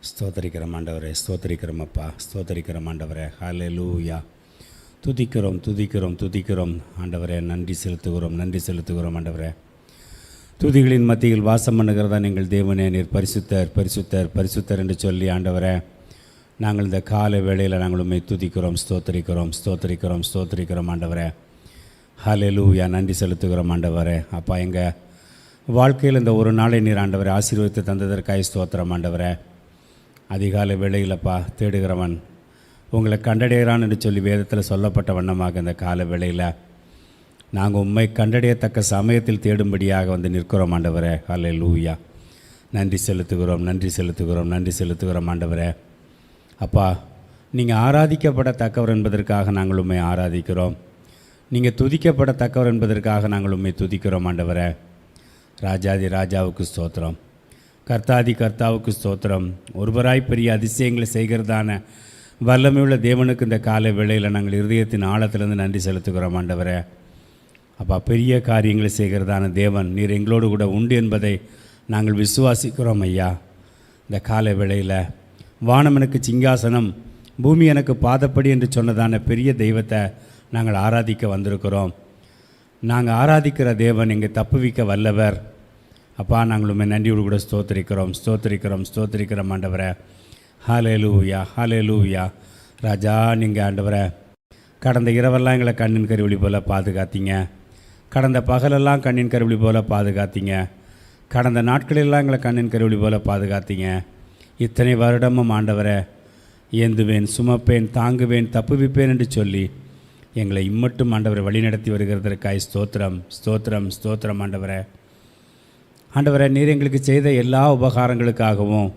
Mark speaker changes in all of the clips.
Speaker 1: ஸ்தோத்தரிக்கிறோம் ஆண்டவரே, ஸ்தோத்தரிக்கிறோம் அப்பா, ஸ்தோத்தரிக்கிறோம் ஆண்டவரே. ஹல்லேலூயா. துதிக்கிறோம் துதிக்கிறோம் துதிக்கிறோம் ஆண்டவரே. நன்றி செலுத்துகிறோம் ஆண்டவரே. துதிகளின் மத்தியில் வாசம் பண்ணுகிறதா எங்கள் தேவனே, நீர் பரிசுத்தர் பரிசுத்தர் பரிசுத்தர் என்று சொல்லி ஆண்டவரே, நாங்கள் இந்த காலை வேளையில் நாங்கள் உண்மை துதிக்கிறோம், ஸ்தோத்தரிக்கிறோம் ஆண்டவரே. ஹல்லேலூயா. நன்றி செலுத்துகிறோம் ஆண்டவரே. அப்பா, எங்கள் வாழ்க்கையில் இந்த ஒரு நாளை நீர் ஆண்டவரை ஆசீர்வதித்து தந்ததற்காய் ஸ்தோத்திரம் ஆண்டவரே. அதிகாலை வேளையிலப்பா, தேடுகிறவன் உங்களை கண்டடைகிறான் என்று சொல்லி வேதத்தில் சொல்லப்பட்ட வண்ணமாக இந்த கால வேளையில் நாங்கள் உண்மை கண்டடையத்தக்க சமயத்தில் தேடும்படியாக வந்து நிற்கிறோம் ஆண்டவரே. ஹல்லேலூயா. நன்றி செலுத்துகிறோம் ஆண்டவரே. அப்பா, நீங்கள் ஆராதிக்கப்படத்தக்கவர் என்பதற்காக நாங்கள் உண்மை ஆராதிக்கிறோம். நீங்கள் துதிக்கப்படத்தக்கவர் என்பதற்காக நாங்கள் உண்மை துதிக்கிறோம் ஆண்டவரே. ராஜாதி ராஜாவுக்கு ஸ்தோத்திரம், கர்த்தாதி கர்த்தாவுக்கு ஸ்தோத்திரம். ஒருவராய் பெரிய அதிசயங்களை செய்கிறதான வல்லமையுள்ள தேவனுக்கு இந்த காலை வேளையில் நாங்கள் இருதயத்தின் ஆழத்திலிருந்து நன்றி செலுத்துகிறோம் ஆண்டவரே. அப்பா, பெரிய காரியங்களை செய்கிறதான தேவன் நீர் எங்களோடு கூட உண்டு என்பதை நாங்கள் விசுவாசிக்கிறோம் ஐயா. இந்த காலை வேளையில் வானம் எனக்கு சிங்காசனம், பூமி எனக்கு பாதப்படி என்று சொன்னதான பெரிய தெய்வத்தை நாங்கள் ஆராதிக்க வந்திருக்கிறோம். நாங்கள் ஆராதிக்கிற தேவன் எங்கள் தப்புவிக்க வல்லவர். அப்பா, நாங்கள் உண்மை நன்றியோடு கூட ஸ்தோத்தரிக்கிறோம் ஆண்டவரே. ஹல்லேலூயா. ராஜா, நீங்கள் ஆண்டவரே கடந்த இரவெல்லாம் எங்களை கண்ணின் கருவிழி போல் பாதுகாத்தீங்க. கடந்த பகலெல்லாம் கண்ணின் கருவிழி போல் பாதுகாத்தீங்க. கடந்த நாட்களெல்லாம் எங்களை கண்ணின் கருவிழி போல் பாதுகாத்தீங்க. இத்தனை வருடமும் ஆண்டவரே, ஏந்துவேன், சுமப்பேன், தாங்குவேன், தப்புவிப்பேன் என்று சொல்லி எங்களை இம்மட்டும் ஆண்டவரை வழிநடத்தி வருகிறதற்காய் ஸ்தோத்திரம் ஆண்டவரே. ஆண்டவரே, நீர் எங்களுக்கு செய்த எல்லா உபகாரங்களுக்காகவும்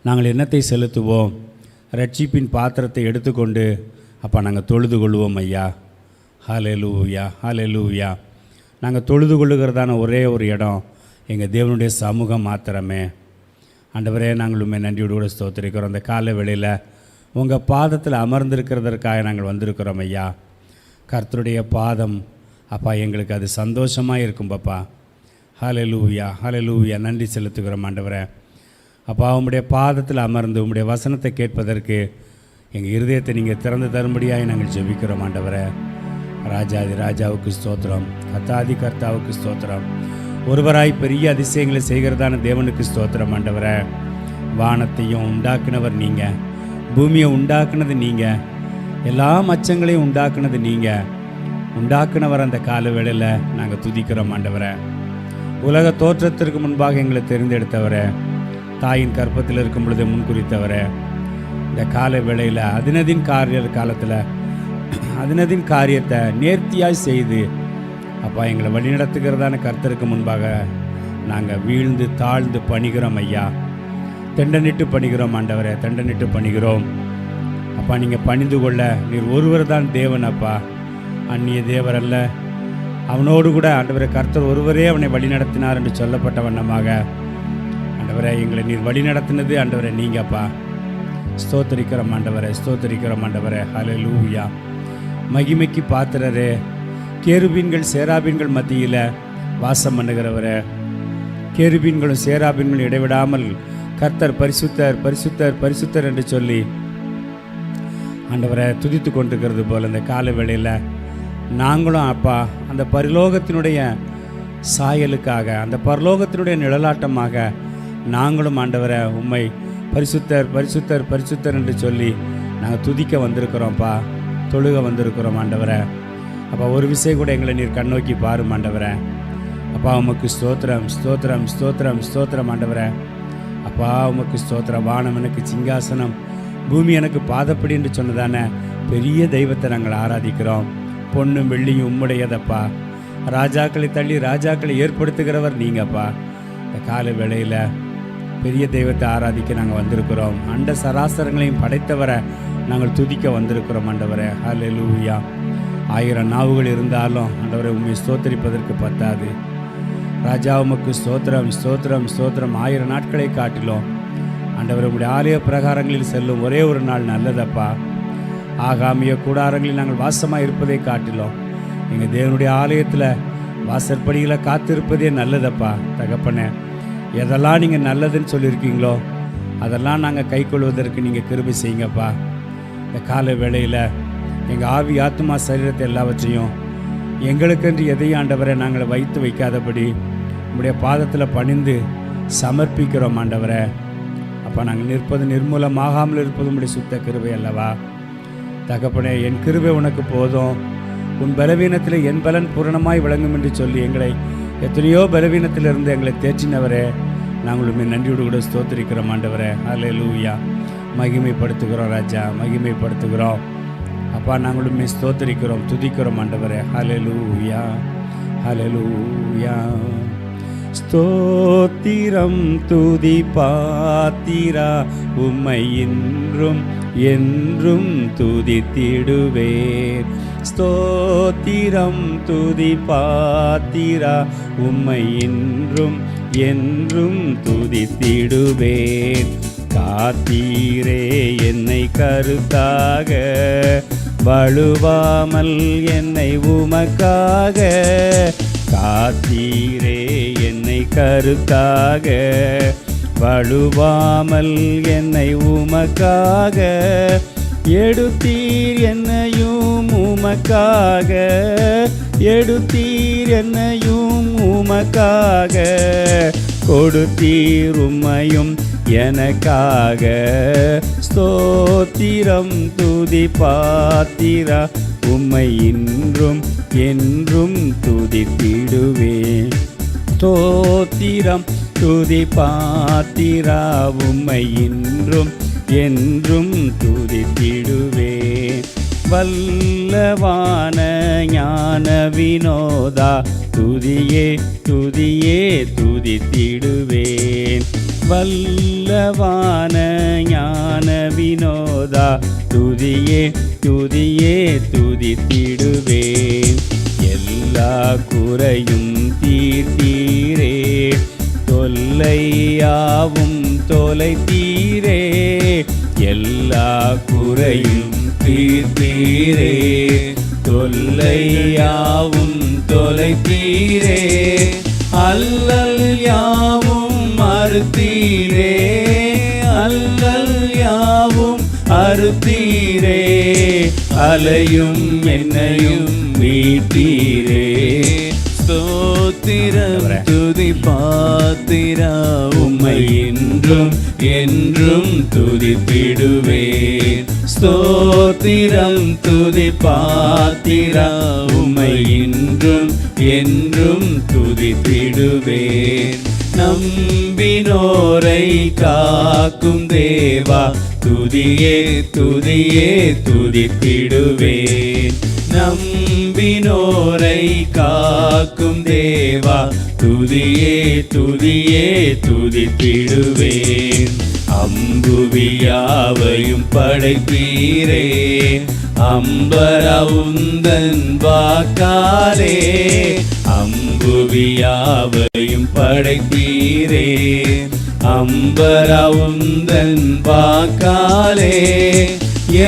Speaker 1: நாங்கள் எண்ணத்தை செலுத்துவோம். ரட்சிப்பின் பாத்திரத்தை எடுத்துக்கொண்டு அப்பா நாங்கள் தொழுது கொள்வோம் ஐயா. ஹல்லேலூயா. நாங்கள் தொழுது கொள்ளுகிறதான ஒரே ஒரு இடம் எங்கள் தேவனுடைய சமூகம் மாத்திரமே. ஆண்டவரே, நாங்கள் உண்மை நன்றியோடு கூட ஸ்தோத்திரிக்கிறோம். அந்த காலை வேளையில் உங்கள் பாதத்தில் அமர்ந்திருக்கிறதற்காக நாங்கள் வந்திருக்கிறோம் ஐயா. கர்த்தருடைய பாதம் அப்பா எங்களுக்கு அது சந்தோஷமாக இருக்கும் பாப்பா. ஹல்லேலூயா. நன்றி செலுத்துகிறோம் ஆண்டவரே. அப்பா, உம்முடைய பாதத்தில் அமர்ந்து உம்முடைய வசனத்தை கேட்பதற்கு எங்கள் இருதயத்தை நீங்கள் திறந்து தரும்படியாக நாங்கள் ஜெபிக்கிறோம் ஆண்டவரே. ராஜாதி ராஜாவுக்கு ஸ்தோத்திரம், கர்த்தாதி கர்த்தாவுக்கு ஸ்தோத்திரம். ஒருவராய் பெரிய அதிசயங்களை செய்கிறதான தேவனுக்கு ஸ்தோத்திரம் ஆண்டவரே. வானத்தையும் உண்டாக்குனவர் நீங்கள், பூமியை உண்டாக்குனது நீங்கள், எல்லா மச்சங்களையும் உண்டாக்குனது நீங்கள். உண்டாக்குனவர் அந்த கால வேளையில் நாங்கள் துதிக்கிறோம் ஆண்டவரே. உலக தோற்றத்திற்கு முன்பாக எங்களை தெரிந்தெடுத்தவரே, தாயின் கற்பத்தில் இருக்கும் பொழுது முன்குறித்தவரே, இந்த கால வேளையில் அதினதின் காரியத்தை நேர்த்தியாய் செய்து அப்பா எங்களை வழிநடத்துகிறதான கர்த்தருக்கு முன்பாக நாங்கள் வீழ்ந்து தாழ்ந்து பணிகிறோம் ஐயா. தெண்டனிட்டு பணிகிறோம் ஆண்டவரே, தெண்டனிட்டு பணிகிறோம் அப்பா. நீங்கள் பணிந்து கொள்ள நீர் ஒருவர் தான் தேவன் அப்பா, அந்நிய தேவர் அல்ல. அவனோடு கூட ஆண்டவரே கர்த்தர் ஒருவரே அவனை வழிநடத்தினார் என்று சொல்லப்பட்ட வண்ணமாக ஆண்டவரே எங்களை நீர் வழிநடத்தினது ஆண்டவரே நீங்கப்பா. ஸ்தோத்தரிக்கிறோம் ஆண்டவரே. ஹல்லேலூயா. மகிமைக்கு பாத்திரரே, கேருபீன்கள் சேராபீன்கள் மத்தியில் வாசம் பண்ணுகிறவரே, கேருபீன்களும் சேராபீன்களும் இடைவிடாமல் கர்த்தர் பரிசுத்தர் என்று சொல்லி ஆண்டவரை துதித்து கொண்டிருக்கிறது போல் இந்த கால வேளையில் நாங்களும் அப்பா அந்த பரலோகத்தினுடைய சாயலுக்காக, அந்த பரலோகத்தினுடைய நிழலாட்டமாக நாங்களும் ஆண்டவரை உம்மை பரிசுத்தர் என்று சொல்லி நாங்கள் துதிக்க வந்திருக்கிறோம்ப்பா, தொழுக வந்திருக்கிறோம் ஆண்டவரை. அப்பா, ஒரு விஷயம் கூட எங்களை நீர் கண்ணோக்கி பாரும் ஆண்டவரை. அப்பா, உமக்கு ஸ்தோத்திரம் ஆண்டவரை. அப்பா, உமக்கு ஸ்தோத்திரம். வானம் எனக்கு சிங்காசனம், பூமி எனக்கு பாதப்படி என்று சொன்னதான பெரிய தெய்வத்தை நாங்கள் ஆராதிக்கிறோம். பொன்னும் வெள்ளியும் உம்முடையதப்பா. ராஜாக்களை தள்ளி ராஜாக்களை ஏற்படுத்துகிறவர் நீங்கப்பா. இந்த கால வேளையில் பெரிய தெய்வத்தை ஆராதிக்க நாங்கள் வந்திருக்கிறோம். அண்ட சராசரங்களையும் படைத்தவரை நாங்கள் துதிக்க வந்திருக்கிறோம் ஆண்டவரே. ஹல்லேலூயா. 1000 நாவுகள் இருந்தாலும் ஆண்டவரை உண்மை ஸ்தோத்தரிப்பதற்கு பத்தாது ராஜா. உமக்கு ஸ்தோத்திரம். 1000 நாட்களை காட்டிலும் ஆண்டவரை உங்களுடைய ஆலய பிரகாரங்களில் செல்லும் ஒரே ஒரு நாள் நல்லதப்பா. ஆகாமிய கூடாரங்களில் நாங்கள் வாசமாக இருப்பதை காட்டிலும் எங்கள் தேவனுடைய ஆலயத்தில் வாசற்படியில் காத்திருப்பதே நல்லதப்பா. தகப்பனே, எதெல்லாம் நீங்கள் நல்லதுன்னு சொல்லியிருக்கீங்களோ அதெல்லாம் நாங்கள் கைக்கொள்வதற்கு நீங்கள் கிருபை செய்யுங்கப்பா. இந்த கால வேளையில் எங்கள் ஆவி ஆத்மா சரீரத்தை எல்லாவற்றையும் எங்களுக்கென்று எதையும் ஆண்டவரை நாங்கள் வைத்து வைக்காதபடி உங்களுடைய பாதத்தில் பணிந்து சமர்ப்பிக்கிறோம் ஆண்டவரை. அப்போ நாங்கள் நிற்பது நிர்மூலமாகாமல் இருப்பது உங்களுடைய சுத்த கிருபை அல்லவா தகப்பனே. என் கிருபை உனக்கு போதும், உன் பலவீனத்தில் என் பலன் பூரணமாய் விளங்கும் என்று சொல்லி எங்களை எத்தனையோ பலவீனத்திலிருந்து எங்களை தேற்றினவரே, நாங்கள் உண்மை நன்றியோடு கூட ஸ்தோத்திரிக்கிறோம் ஆண்டவரே. ஹல்லேலூயா. மகிமைப்படுத்துகிறோம் ராஜா, மகிமைப்படுத்துகிறோம் அப்பா. நாங்கள் உண்மை ஸ்தோத்திரிக்கிறோம், துதிக்கிறோம் ஆண்டவரே. ஹல்லேலூயா, ஹல்லேலூயா. ஸ்தோத்திரம் துதி பாத்திரா, உம்மை இன்றும் என்றும் துதித்திடுவேன். ஸ்தோத்திரம் துதி பாத்திரா, உம்மை இன்றும் என்றும் துதித்திடுவேன். காத்தீரே என்னை கருத்தாக, வழுவாமல் என்னை உமக்காக. காத்தீரே என்னை கருத்தாக, வழுவாமல் என்னை உமக்காக. எடுத்தீர் என்னையும் உமக்காக, எடுத்தீர் என்னையும் உமக்காக. கொடுத்தீர் உம்மையும் எனக்காக. ஸ்தோத்திரம் துதி பாத்திரா, உம்மை இன்றும் என்றும் துதித்திடுவேன். ஸ்தோத்திரம் துதி பாத்திரா, உம்மை இன்றும் என்றும் துதித்திடுவேன். வல்லவான ஞான வினோதா, துதியே துதியே துதித்திடுவேன். வல்லவான ஞான வினோதா, துதியே துதியே துதித்திடுவேன். எல்லா குறையும் தீர்த்தீரே, தொல்லையாவும் தொலைத்தீரே. எல்லா குறையும் தீர்த்தீரே, தொல்லையாவும் தொலைத்தீரே. அல்லல் யாவும் அறுத்தீரே, அல்லல் யாவும் அறுத்தீரே. அலையும் என்னையும் மீட்டீரே. ஸ்தோத்திரம் துதி பாத்திரா, உம்மை இன்றும் என்றும் துதித்திடுவேன். ஸ்தோத்திரம் துதி பாத்திரா, உம்மை இன்றும் என்றும் துதித்திடுவேன். நம்பினோரை காக்கும் தேவா, துதியே துதியே துதித்திடுவேன். நம்பினோரை காக்கும் தேவா, துதியே துதியே துதித்திடுவேன். அம்புவியாவையும் படைப்பீரே, அம்பரவுந்தன் வாக்காலே. அம்புவியாவையும் படைப்பீரே, அம்பரவுந்தன் வாக்காலே.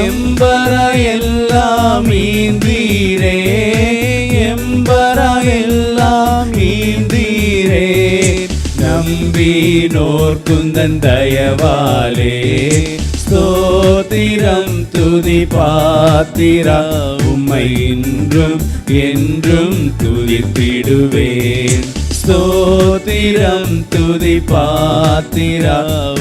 Speaker 1: எம்பரா எல்லாம் ஈந்தீரே, எம்பரா எல்லாம் ஈந்தீரே. நம்பினோர் குந்தன் தயவாலே. ஸ்தோத்திரம் துதி பாத்திரா, உம்மை இன்றும் என்றும் துதித்திடுவேன். ஸ்தோத்திரம் துதி பாத்திரா,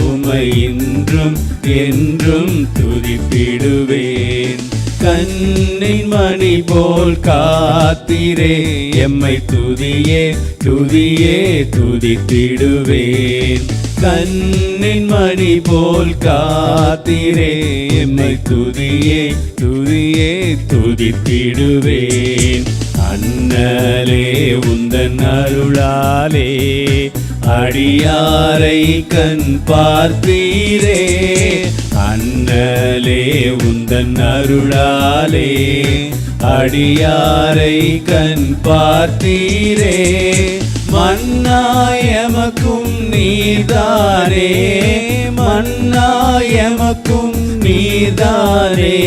Speaker 1: உம்மை இன்றும் என்றும் துதித்திடுவேன். கண்ணின் மணி போல் காத்திரே, எம்மை துதியே துதியே துதித்திடுவேன். கண்ணின் மணி போல் காத்திரே, எம்மை துதியே துதியே துதித்திடுவேன். அண்ணலே உந்தன் அருளாலே, அடியாரை கண் பார்த்தீரே. அண்ணலே உந்தன் அருளாலே, அடியாரை கண் பார்த்தீரே. மன்னாயமக்கும் நீதானே, மன்னாயமக்கும் நீதானே.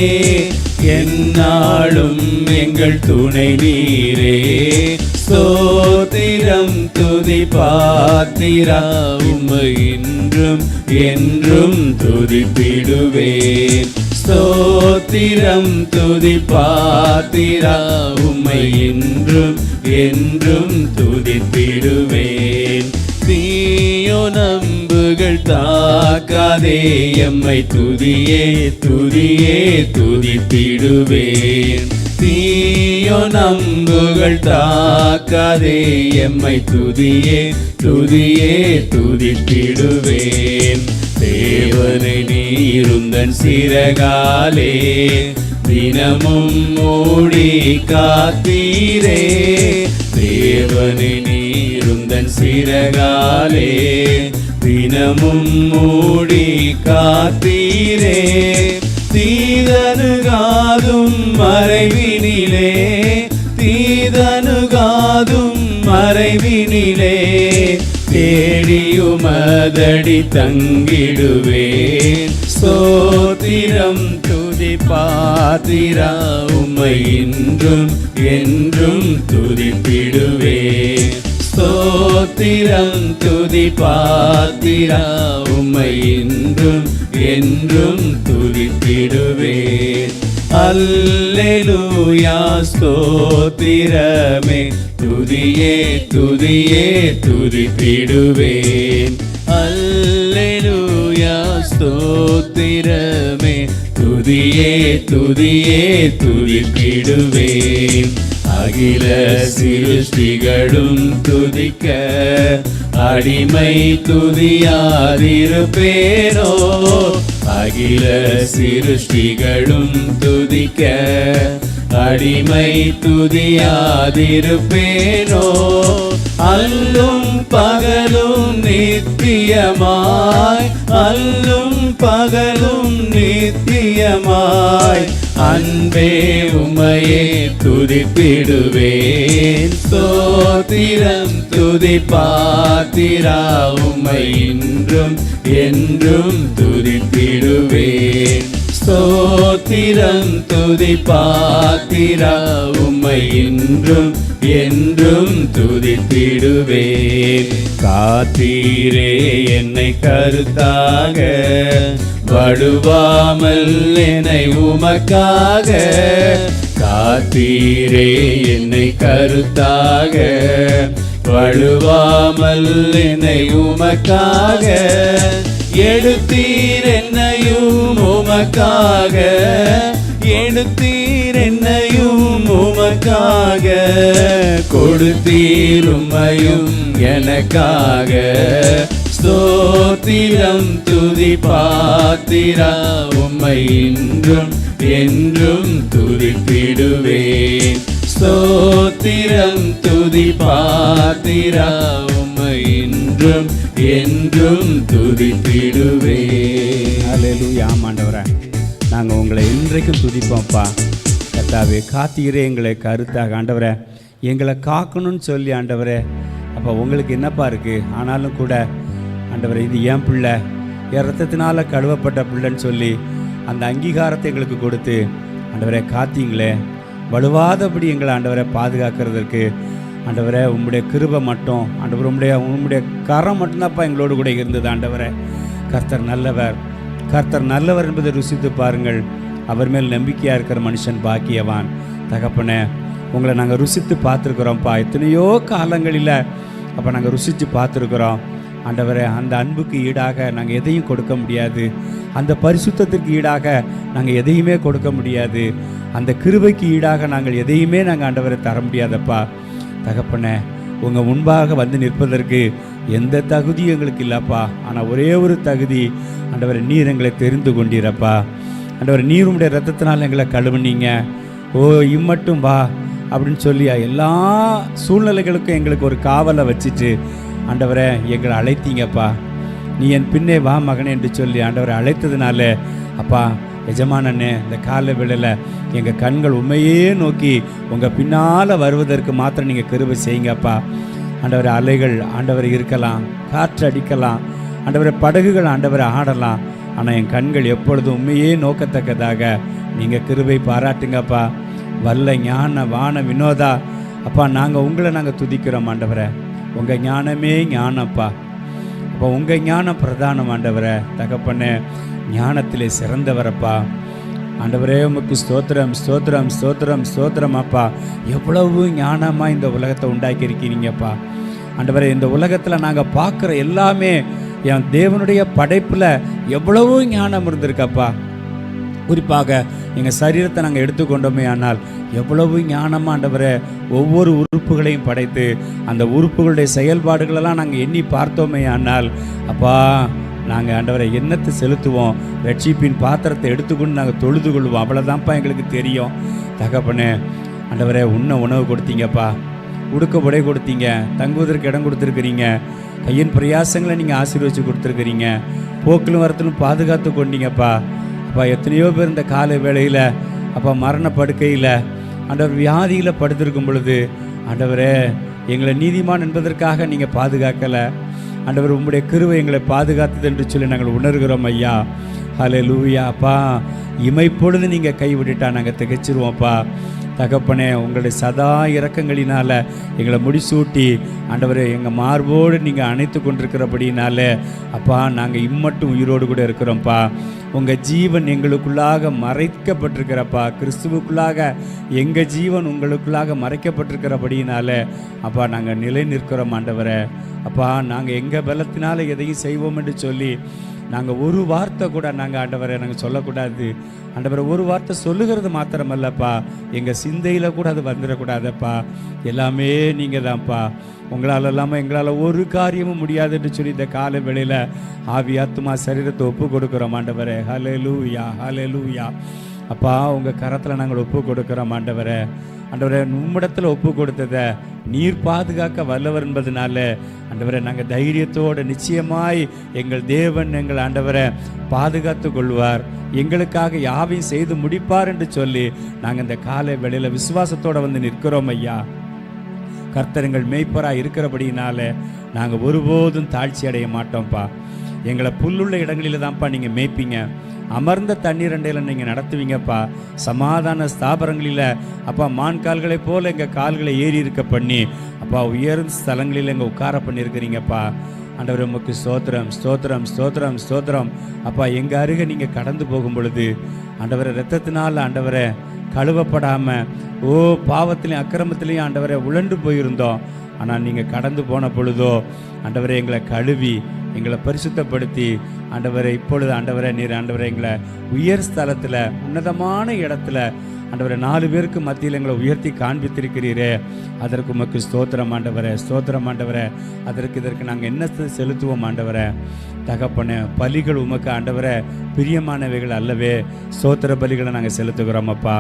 Speaker 1: என்னாலும் எங்கள் துணை நீரே. ஸ்தோத்திரம் ஸ்தோத்திரம் துதி பாத்திரா உம்மை இன்றும் என்றும் துதித்திடுவேன். ஸ்தோத்திரம் துதி பாத்திரா உம்மை இன்றும் என்றும் துதித்திடுவேன். தீயோ நம்புகள் தாக்காதே எம்மை துதியே துதியே துதித்திடுவேன். தீயோ நம்புகள் தாக்காதே எம்மை துதியே துதியே துதித்திடுவேன். தேவனை நீருந்தன் சிறகாலே தினமும் மூடி காத்தீரே. தேவனை நீருந்தன் சிறகாலே தினமும் மூடி காத்தீரே. தீதனுகாதும் மறைவினிலே தீதனுகாதும் மறைவினிலே தேடியுமதடி தங்கிடுவேன். ஸ்தோத்திரம் துதி பாத்திரா உம்மை இன்றும் என்றும் துதித்திடுவேன். ஸ்தோத்திரம் துதி பாத்திரா உம்மை இன்றும் என்றும் துதித்திடுவேன். அல்லேலூயா ஸ்தோத்திரமே துதியே துதியே துதித்திடுவேன். அல்லேலூயா ஸ்தோத்திரமே துதியே துதியே துதித்திடுவேன். அகில சிருஷ்டிகளும் துதிக்க அடிமை துதியாதிருப்பேனோ. அகில சிருஷ்டிகளும் துதிக்க அடிமை துதியாதிருப்பேனோ. அல்லும் பகலும் நித்தியமாய் அல்லும் பகலும் நித்தியமாய் அன்பே உம்மையே துதித்திடுவேன். ஸ்தோத்திரம் துதி பாத்திரா உம்மை இன்றும் என்றும் துதித்திடுவேன். ஸ்தோத்திரம் துதி பாத்திரா உம்மை இன்றும் என்றும் துதித்திடுவேன். காத்தீரே என்னை கருத்தாக வடுவாமல் என்னை உமக்காக. காத்தீரே என்னை கருத்தாக வடுவாமல் என்னை உமக்காக. எடுத்தீர் என்னையும் உமக்காக எடுத்தீர் என்னையும் உமக்காக. கொடுத்தீர் உம்மையும் எனக்காக. ஸ்தோத்திரம் துதி பாத்திரா உம்மை இன்றும் என்றும் துதித்திடுவேன். ஸ்தோத்திரம் துதி பாத்திரா உம்மை இன்றும் என்றும் துதித்திடுவேன்.
Speaker 2: அல்லேலூயா. ஆண்டவரே, நாங்கள் உங்களை இன்றைக்கும் துதிப்போம்ப்பா. கர்த்தாவே, காத்தீரே எங்களை கருத்தாக. ஆண்டவரே, எங்களை காக்கணும்னு சொல்லி ஆண்டவரே, அப்போ உங்களுக்கு என்னப்பா இருக்குது? ஆனாலும் கூட ஆண்டவரே, இது என் பிள்ளை, என் ரத்தத்தினால கழுவப்பட்ட பிள்ளைன்னு சொல்லி அந்த அங்கீகாரத்தை எங்களுக்கு கொடுத்து ஆண்டவரே காத்தீங்களே. வலுவாதபடி எங்களை ஆண்டவரை பாதுகாக்கிறதுக்கு ஆண்டவரே உம்முடைய கிருபை மட்டும் ஆண்டவர் உம்முடைய கரம் மட்டும்தான்ப்பா எங்களோடு கூட இருந்தது. ஆண்டவரே, கர்த்தர் நல்லவர், கர்த்தர் நல்லவர் என்பதை ருசித்து பாருங்கள். அவர் மேல் நம்பிக்கையாக இருக்கிற மனுஷன் பாக்கியவான். தகப்பனே, உங்களை நாங்கள் ருசித்து பார்த்துருக்குறோம்ப்பா. எத்தனையோ காலங்களில் அப்போ நாங்கள் ருசித்து பார்த்துருக்குறோம். ஆண்டவரே, அந்த அன்புக்கு ஈடாக நாங்கள் எதையும் கொடுக்க முடியாது. அந்த பரிசுத்தத்திற்கு ஈடாக நாங்கள் எதையுமே கொடுக்க முடியாது. அந்த கிருபைக்கு ஈடாக நாங்கள் எதையுமே நாங்கள் ஆண்டவரை தர முடியாதப்பா. தகப்பனே, உங்கள் முன்பாக வந்து நிற்பதற்கு எந்த தகுதியும் எங்களுக்கு இல்லைப்பா. ஆனால் ஒரே ஒரு தகுதி, ஆண்டவரை நீர் எங்களை தெரிந்து கொண்டீரப்பா. ஆண்டவரை, நீர் உம்முடைய ரத்தத்தினால் எங்களை கழுவுனீங்க. ஓ இம்மட்டும் வா அப்படின்னு சொல்லி எல்லா சூழ்நிலைகளுக்கும் எங்களுக்கு ஒரு காவலை வச்சுட்டு ஆண்டவரை எங்களை அழைத்தீங்கப்பா. நீ என் பின்னே வா மகனே என்று சொல்லி ஆண்டவரை அழைத்ததுனால அப்பா எஜமானனே, இந்த கால வேளையில் எங்கள் கண்கள் உண்மையே நோக்கி உங்கள் பின்னால் வருவதற்கு மாத்திரம் நீங்கள் கிருபை செய்யுங்கப்பா. ஆண்டவரை, அலைகள் ஆண்டவரை இருக்கலாம், காற்று அடிக்கலாம், ஆண்டவரை படகுகள் ஆண்டவரை ஆடலாம். ஆனால் என் கண்கள் எப்பொழுதும் உண்மையே நோக்கத்தக்கதாக நீங்கள் கிருபை பாராட்டுங்கப்பா. வல்ல ஞான வான வினோதா அப்பா நாங்கள் உங்களை நாங்கள் துதிக்கிறோம் ஆண்டவரே. உங்கள் ஞானமே ஞானப்பா. அப்போ உங்கள் ஞானம் பிரதானம் ஆண்டவரே. தகப்பனே ஞானத்திலே சிறந்தவரப்பா. ஆண்டவரே உமக்கு ஸ்தோத்திரம் ஸ்தோத்திரம் ஸ்தோத்திரம் ஸ்தோத்திரம் அப்பா. எவ்வளவு ஞானமாக இந்த உலகத்தை உண்டாக்கி இருக்கிறீங்கப்பா. ஆண்டவரே இந்த உலகத்தில் நாங்கள் பார்க்குற எல்லாமே என் தேவனுடைய படைப்பில் எவ்வளவு ஞானம் இருந்திருக்கப்பா. குறிப்பாக எங்கள் சரீரத்தை நாங்கள் எடுத்துக்கொண்டோமே ஆனால் எவ்வளவு ஞானமாக ஆண்டவரே ஒவ்வொரு உறுப்புகளையும் படைத்து அந்த உறுப்புகளுடைய செயல்பாடுகளெல்லாம் நாங்கள் எண்ணி பார்த்தோமே ஆனால் அப்பா நாங்கள் ஆண்டவரை எண்ணத்தை செலுத்துவோம். ரட்சிப்பின் பாத்திரத்தை எடுத்துக்கொண்டு நாங்கள் தொழுது கொள்வோம். அவ்வளோதான்ப்பா எங்களுக்கு தெரியும். தகப்பனே ஆண்டவரே உணவு கொடுத்தீங்கப்பா, உடுக்க உடை கொடுத்தீங்க, தங்குவதற்கு இடம் கொடுத்துருக்கிறீங்க, கையின் பிரயாசங்களை நீங்கள் ஆசீர்வதிச்சு கொடுத்துருக்கிறீங்க, போக்கிலும் வரத்திலும் பாதுகாத்து கொண்டீங்கப்பா. அப்பா எத்தனையோ பேர் இந்த காலை வேளையில் அப்பா மரண படுக்கையில் ஆண்டவர் வியாதியில் படுத்திருக்கும் பொழுது ஆண்டவரே எங்களை நீதிமான் என்பதற்காக நீங்கள் பாதுகாக்கலை ஆண்டவர். உம்முடைய கிருபை எங்களை பாதுகாத்தது என்று சொல்லி நாங்கள் உணர்கிறோம் ஐயா. ஹல்லேலூயா. அப்பா இமைப்பொழுது நீங்கள் கைவிட்டுட்டா நாங்கள் திகைச்சிருவோம்ப்பா. தகப்பனே உங்களுடைய சதா இரக்கங்களினால் எங்களை முடிசூட்டி ஆண்டவரே எங்கள் மார்போடு நீங்கள் அணைத்து கொண்டிருக்கிறபடினால அப்பா நாங்கள் இம்மட்டும் உயிரோடு கூட இருக்கிறோம்ப்பா. உங்கள் ஜீவன் எங்களுக்குள்ளாக மறைக்கப்பட்டிருக்கிறப்பா. கிறிஸ்துவுக்குள்ளாக எங்கள் ஜீவன் உங்களுக்குள்ளாக மறைக்கப்பட்டிருக்கிறபடினால அப்பா நாங்கள் நிலை நிற்கிறோம் ஆண்டவரே. அப்பா நாங்கள் எங்கள் பலத்தினால எதையும் செய்வோம் என்று சொல்லி நாங்கள் ஒரு வார்த்தை கூட நாங்கள் ஆண்டவரை நாங்கள் சொல்லக்கூடாது ஆண்டவரை. ஒரு வார்த்தை சொல்லுகிறது மாத்திரமல்லப்பா, எங்கள் சிந்தையில் கூட அது வந்துடக்கூடாதப்பா. எல்லாமே நீங்கள் தான்ப்பா. உங்களால் இல்லாமல் எங்களால் ஒரு காரியமும் முடியாதுன்னு சொல்லி இந்த கால வேளையில் ஆவி ஆத்துமா சரீரத்தை ஒப்பு கொடுக்குறோம் ஆண்டவரே. ஹல்லேலூயா ஹல்லேலூயா. அப்பா உங்கள் கரத்தில் நாங்கள் ஒப்பு கொடுக்குறோம் ஆண்டவரே. ஆண்டவரே உம்மிடத்தில் ஒப்பு கொடுத்ததை நீர் பாதுகாக்க வல்லவர் என்பதனால ஆண்டவரை நாங்கள் தைரியத்தோடு நிச்சயமாய் எங்கள் தேவன் எங்கள் ஆண்டவரை பாதுகாத்து கொள்வார், எங்களுக்காக யாவையும் செய்து முடிப்பார் என்று சொல்லி நாங்கள் இந்த காலை வேளையில் விசுவாசத்தோடு வந்து நிற்கிறோம் ஐயா. கர்த்தர் எங்கள் மேய்ப்பராக இருக்கிறபடினால நாங்கள் ஒருபோதும் தாழ்ச்சி அடைய மாட்டோம்ப்பா. எங்களை புல்லுள்ள இடங்களில் தான்ப்பா நீங்கள் மேய்ப்பீங்க, அமர்ந்த தண்ணீர் அண்டையில் நீங்கள் நடத்துவீங்கப்பா. சமாதான ஸ்தாபனங்களில் அப்பா மான் கால்களை போல் எங்கள் கால்களை ஏறி இருக்க பண்ணி அப்பா உயர்ந்த ஸ்தலங்களில் எங்கள் உட்கார பண்ணியிருக்கிறீங்கப்பா. ஆண்டவர் உமக்கு ஸ்தோத்திரம் ஸ்தோத்திரம் ஸ்தோத்திரம் ஸ்தோத்திரம். அப்பா எங்கள் அருகே நீங்கள் கடந்து போகும் பொழுது ஆண்டவரை இரத்தத்தினால் ஆண்டவரை கழுவப்படாமல் பாவத்திலையும் அக்கிரமத்திலையும் ஆண்டவரை உழண்டு போயிருந்தோம். ஆனால் நீங்கள் கடந்து போன பொழுதோ ஆண்டவரை எங்களை கழுவி எங்களை பரிசுத்தப்படுத்தி ஆண்டவரை இப்பொழுது ஆண்டவரை நீர் ஆண்டவரை எங்களை உயர் ஸ்தலத்தில் உன்னதமான இடத்துல ஆண்டவரை 4 பேருக்கு மத்தியில் எங்களை உயர்த்தி காண்பித்திருக்கிறீரே, அதற்கு உமக்கு ஸ்தோத்திரம் ஆண்டவரே ஸ்தோத்திரம் ஆண்டவரே. இதற்கு நாங்கள் என்ன செலுத்துவோம் ஆண்டவரே. தகப்பனே பலிகள் உமக்கு ஆண்டவரை பிரியமானவைகள் அல்லவே, ஸ்தோத்திர பலிகளை நாங்கள் செலுத்துகிறோம் அப்பா.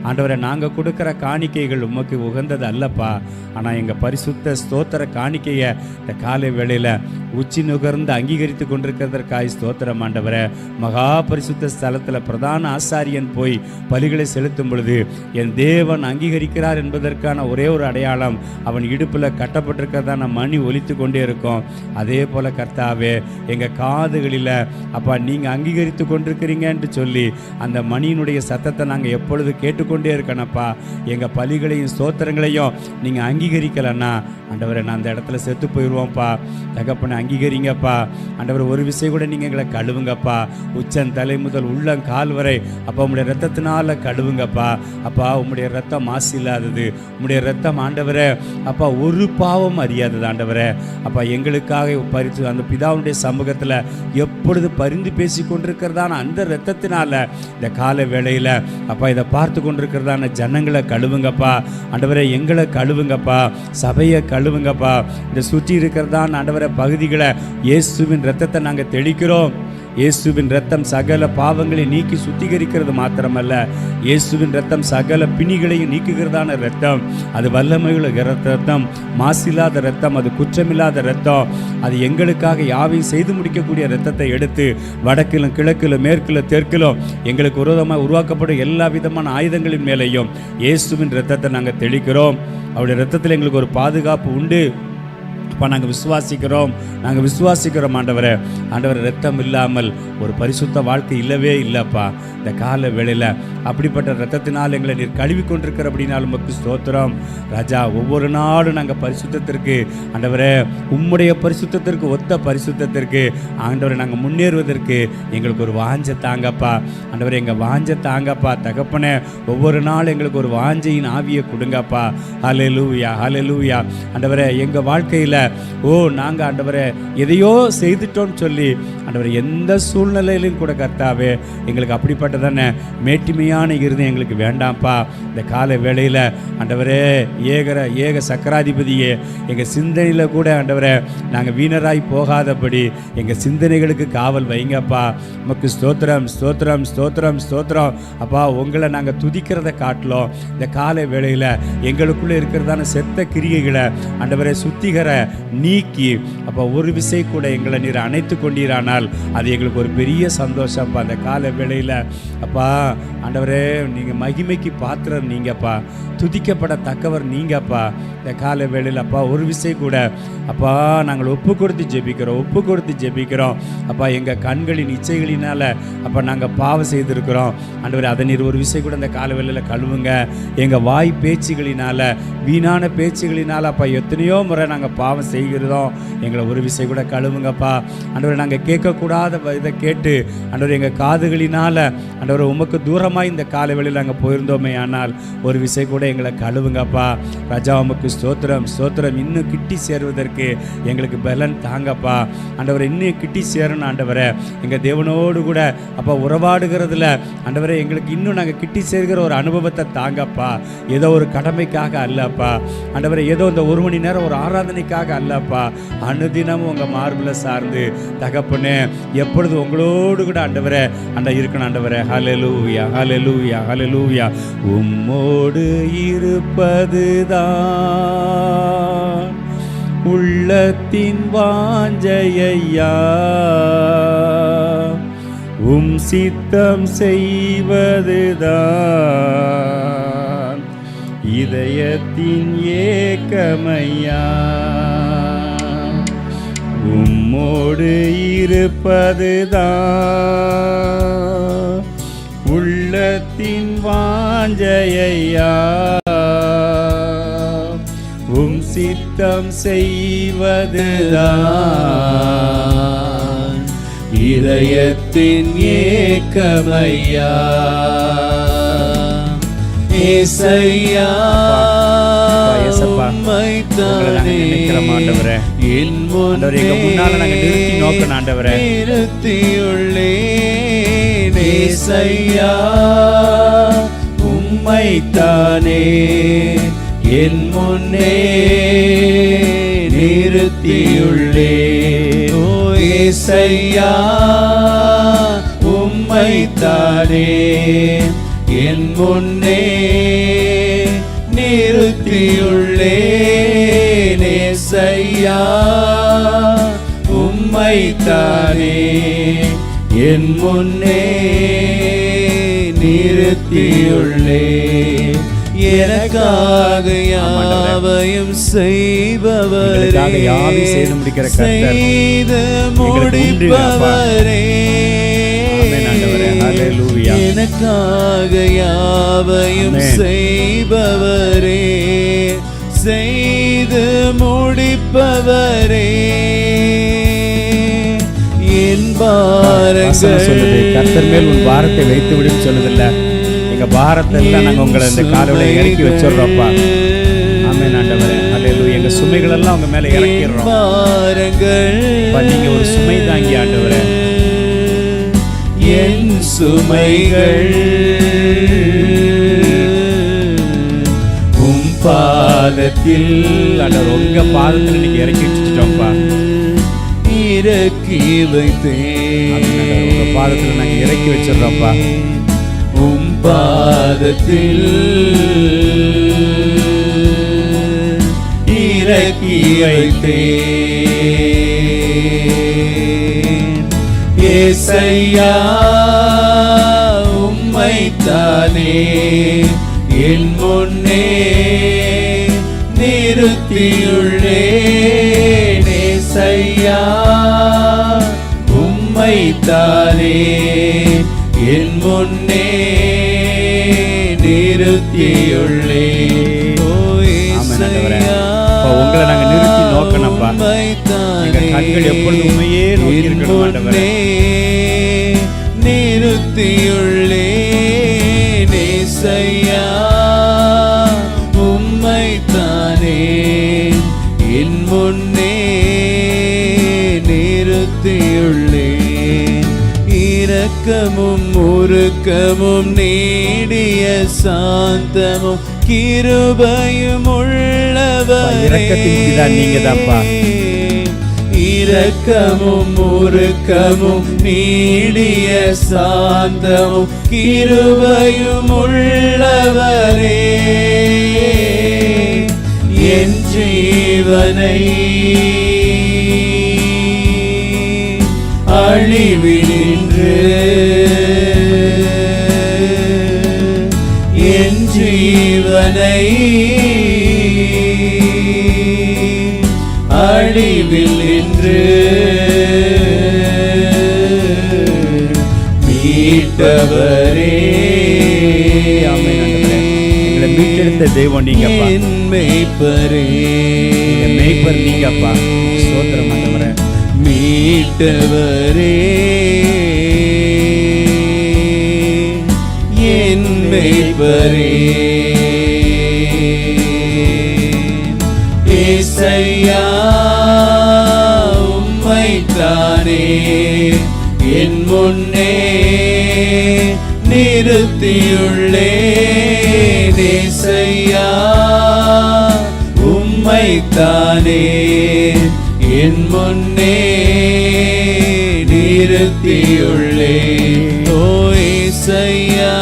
Speaker 2: ஆண்டவரை நாங்கள் கொடுக்குற காணிக்கைகள் உமக்கு உகந்தது அல்லப்பா. ஆனால் எங்கள் பரிசுத்த ஸ்தோத்திர காணிக்கையை இந்த காலை வேளையில் உச்சி நுகர்ந்து அங்கீகரித்து கொண்டிருக்கிறதற்காய் ஸ்தோத்திரம் ஆண்டவரை. மகா பரிசுத்த ஸ்தலத்தில் பிரதான ஆசாரியன் போய் பலிகளை செலுத்தும் பொழுது என் தேவன் அங்கீகரிக்கிறார் என்பதற்கான ஒரே ஒரு அடையாளம் அவன் இடுப்பில் கட்டப்பட்டிருக்கிறதான மணி ஒலித்து கொண்டே இருக்கும். அதே போல கர்த்தாவே எங்கள் காதுகளில் அப்பா நீங்கள் அங்கீகரித்து கொண்டிருக்கிறீங்கன்னு சொல்லி அந்த மணியினுடைய சத்தத்தை நாங்கள் எப்பொழுது கேட்டுக்கொண்டே இருக்கணும்ப்பா. எங்கள் பலிகளையும் ஸ்தோத்திரங்களையும் நீங்கள் அங்கீகரிக்கலைன்னா ஆண்டவரை நான் அந்த இடத்துல செத்து போயிடுவோம்ப்பா. தகப்பனை அங்கீகரிங்கப்பா ஆண்டவர். ஒரு விஷயம் கூட நீங்கள் எங்களை கழுவுங்கப்பா, உச்சன் தலை முதல் உள்ளம் கால் வரை அப்பா உங்களுடைய ரத்தத்தினால கழுவுங்கப்பா. அப்பா உங்களுடைய ரத்தம் மாசு இல்லாதது, உங்களுடைய ரத்தம் ஆண்டவரை அப்பா ஒரு பாவம் அறியாதது ஆண்டவரை. அப்பா எங்களுக்காக பரிசு அந்த பிதாவுடைய சமூகத்தில் எப்பொழுது பரிந்து பேசி கொண்டிருக்கிறதான அந்த இரத்தத்தினால இந்த கால வேளையில் அப்பா இதை பார்த்து கொண்டிருக்கிறதான ஜனங்களை கழுவுங்கப்பா ஆண்டவரை. எங்களை கழுவுங்கப்பா, சபையை கழுவுங்கப்பா. இந்த சுற்றி இருக்கிறதான ஆண்டவரை பகுதிகளை இயேசுவின் இரத்தத்தை நாங்கள் தெளிக்கிறோம். இயேசுவின் இரத்தம் சகல பாவங்களை நீக்கி சுத்திகரிக்கிறது மாத்திரமல்ல, இயேசுவின் இரத்தம் சகல பிணிகளையும் நீக்குகிறதான இரத்தம். அது வல்லமையுள்ள இரத்தம், மாசில்லாத இரத்தம், அது குற்றமில்லாத இரத்தம். அது எங்களுக்காக யாவையும் செய்து முடிக்கக்கூடிய இரத்தத்தை எடுத்து வடக்கிலும் கிழக்கிலும் மேற்கிலும் தெற்கிலும் எங்களுக்கு விரோதமாக உருவாக்கப்படும் எல்லா விதமான ஆயுதங்களின் மேலேயும் இயேசுவின் இரத்தத்தை நாங்கள் தெளிக்கிறோம். அவருடைய இரத்தத்தில் எங்களுக்கு ஒரு பாதுகாப்பு உண்டு. அப்பா நாங்கள் விசுவாசிக்கிறோம் ஆண்டவரே. ரத்தம் இல்லாமல் ஒரு பரிசுத்த வாழ்க்கை இல்லவே இல்லைப்பா. இந்த கால வேளையில் அப்படிப்பட்ட ரத்தத்தினால் எங்களை நீர் கழுவி கொண்டிருக்கிற அப்படின்னாலும் உமக்கு ஸ்தோத்திரம் ராஜா. ஒவ்வொரு நாளும் நாங்கள் பரிசுத்தத்திற்கு ஆண்டவரே, உம்முடைய பரிசுத்தத்திற்கு ஒத்த பரிசுத்தத்திற்கு ஆண்டவரை நாங்கள் முன்னேறுவதற்கு எங்களுக்கு ஒரு வாஞ்சை தாங்கப்பா ஆண்டவரே. எங்கள் வாஞ்சை தாங்கப்பா தகப்பனே. ஒவ்வொரு நாளும் எங்களுக்கு ஒரு வாஞ்சையின் ஆவியை கொடுங்கப்பா. ஹல்லேலூயா ஹல்லேலூயா ஆண்டவரே. எங்கள் வாழ்க்கையில் நாங்கள் ஆண்டவரே எதையோ செய்துட்டோம்னு சொல்லி ஆண்டவரே எந்த சூழ்நிலையிலும் கூட கர்த்தாவே எங்களுக்கு அப்படிப்பட்டதானே மேட்டிமையான இருதயம் எங்களுக்கு வேண்டாம்ப்பா. இந்த கால வேளையில் ஆண்டவரே ஏக சக்கராதிபதியே, எங்கள் சிந்தனையில் கூட ஆண்டவரே நாங்கள் வீணராய் போகாதபடி எங்கள் சிந்தனைகளுக்கு காவல் வைங்கப்பா. நமக்கு ஸ்தோத்திரம் ஸ்தோத்திரம் ஸ்தோத்திரம் ஸ்தோத்திரம் அப்பா. உங்களை நாங்கள் துதிக்கிறத காட்டிலும் இந்த கால வேளையில் எங்களுக்குள்ளே இருக்கிறதான செத்த கிரியைகளை ஆண்டவரே சுத்திகர நீக்கி அப்போ ஒரு விசை கூட எங்களை நீர் அணைத்து கொண்டீரானால் அது எங்களுக்கு ஒரு பெரிய சந்தோஷம்ப்பா. அந்த கால வேளையில் அப்பா ஆண்டவரே நீங்கள் மகிமைக்கு பாத்திரர் நீங்கப்பா, துதிக்கப்படத்தக்கவர் நீங்கப்பா. இந்த கால வேளையில் அப்பா ஒரு விசை கூட அப்பா நாங்கள் ஒப்பு கொடுத்து ஜெபிக்கிறோம் அப்பா. எங்கள் கண்களின் இச்சைகளினால் அப்பா நாங்கள் பாவம் செய்திருக்கிறோம் ஆண்டவரே. அதை நீர் ஒரு விசை கூட இந்த கால வேளையில் கழுவுங்க. எங்கள் வாய் பேச்சுகளினால் வீணான பேச்சுகளினால் அப்பா எத்தனையோ முறை நாங்கள் பாவம் செய்கிறோம். எங்களை ஒரு விசை கூட கழுவுங்கப்பா ஆண்டவரை. நாங்கள் கேட்கக்கூடாத இதை கேட்டு ஆண்டவரை எங்கள் காதுகளினால் ஆண்டவரை உமக்கு தூரமாக இந்த கால வேளையில் நாங்கள் போயிருந்தோமே, ஆனால் ஒரு விசை கூட எங்களை கழுவுங்கப்பா ராஜா. உமக்கு ஸ்தோத்திரம் ஸ்தோத்திரம். இன்னும் கிட்டி சேருவதற்கு எங்களுக்கு பலன் தாங்கப்பா ஆண்டவரை. இன்னும் கிட்டி சேரணும் ஆண்டவரை. எங்கள் தேவனோடு கூட அப்பா உறவாடுகிறதுல ஆண்டவரை எங்களுக்கு இன்னும் நாங்கள் கிட்டி சேர்கிற ஒரு அனுபவத்தை தாங்கப்பா. ஏதோ ஒரு கடமைக்காக அல்லப்பா ஆண்டவரை, ஏதோ இந்த ஒரு மணி நேரம் ஒரு ஆராதனைக்காக அல்லப்பா. அனுதினமும் உங்கள் மார்பில் சார்ந்து தகப்பனே எப்பொழுது உங்களோடு கூட ஆண்டவரை இருக்கணும் ஆண்டவரை. ஹல்லேலூயா ஹல்லேலூயா ஹல்லேலூயா. உம்மோடு இருப்பதுதான் உள்ளத்தின் வாஞ்சையா, உம் சித்தம் செய்வதுதான் இதயத்தின் ஏக்கமையா. உம்மோடு இருப்பதுதான் உள்ளத்தின் வாஞ்சையா, உம் சித்தம் செய்வதுதான் இதயத்தின் ஏக்கமையா. ஏசையா உம்மைத்தானே என் முன்னால நிறுத்தியுள்ளேன். ஏசையா உம்மைத்தானே என் முன்னே நிறுத்தியுள்ளேன். ஓ ஏசையா உம்மைத்தானே என் முன்னே நிறுத்தியுள்ளேன். ஏசையா உம்மைத்தானே என் முன்னே நிறுத்தியுள்ளேன். எனக்காக யாவையும் செய்பவரே, செய்து முடிப்பவரே, எனக்காக யாவையும் செய்பவரே, செய்து முடிப்பவரே. என் பாரங்கள்
Speaker 1: கர்த்தர் மேல் உன் பாரத்தை வைத்து விடும் சொல்லுதில்ல. எங்க பாரத்தை எல்லாம் நாங்கள் உங்களை இந்த காலையில இறக்கி வச்சிடறோம்ப்பா. ஆமென் ஆண்டவரே ஹல்லேலூயா. எங்க சுமைகள் எல்லாம் உங்க மேல இறக்கிடுறோம். நீங்க ஒரு சுமை தாங்கி ஆண்டவரே.
Speaker 2: என் சுமைகள் உம் பாதத்தில்
Speaker 1: ஆண்டவர் உங்க பாதத்தில் நீங்க இறக்கி வச்சுட்டோம்ப்பா.
Speaker 2: இறக்கி வைத்தேன்.
Speaker 1: உங்க பாதத்தில் நாங்க இறக்கி வச்சிடறோம்ப்பா.
Speaker 2: உம் பாதத்தில் இறக்கி வைத்தேன். ஏசையா உம்மைத்தானே என் முன்னே நிறுத்தியுள்ளேன்.
Speaker 3: உம்மைத்தானே என் முன்னே நிறுத்தியுள்ளே.
Speaker 2: உங்களை நாங்கள் நிறுத்தி நோக்கணும்ப்பா. எங்கள் கண்கள் எப்பொழுது உண்மையே நோக்கி இருக்கணும் ஆண்டவரே.
Speaker 3: நிறுத்தியுள்ளே நேசையா உம்மைத்தானே என் முன்னே நிறுத்தியுள்ளே. இரக்கமும் உருக்கமும் நீடிய சாந்தமும் கிருபையும் உள்ளவரே. இரக்கமும் உருக்கமும் நீடிய சாந்தமும் கிருபையும் உள்ளவரே. என் ஜீவனை அழிவினின்று என் ஜீவனை அழிவில் நின்று மீட்டவரே.
Speaker 2: மீட்டெடுத்த தெய்வம் நீங்கப்பா.
Speaker 3: மேய்ப்பரே
Speaker 2: மேய்ப்பர் நீங்கப்பா. சோத்திரம் ஆண்டவரே.
Speaker 3: மீட்டவரே என் மேய்ப்பரே. ஏசையா உம்மைத்தானே என் முன்னே நிறுத்தியுள்ளே. ஏசையா உம்மைத்தானே என் முன்னே நிறுத்தியுள்ளே. ஓ ஏசையா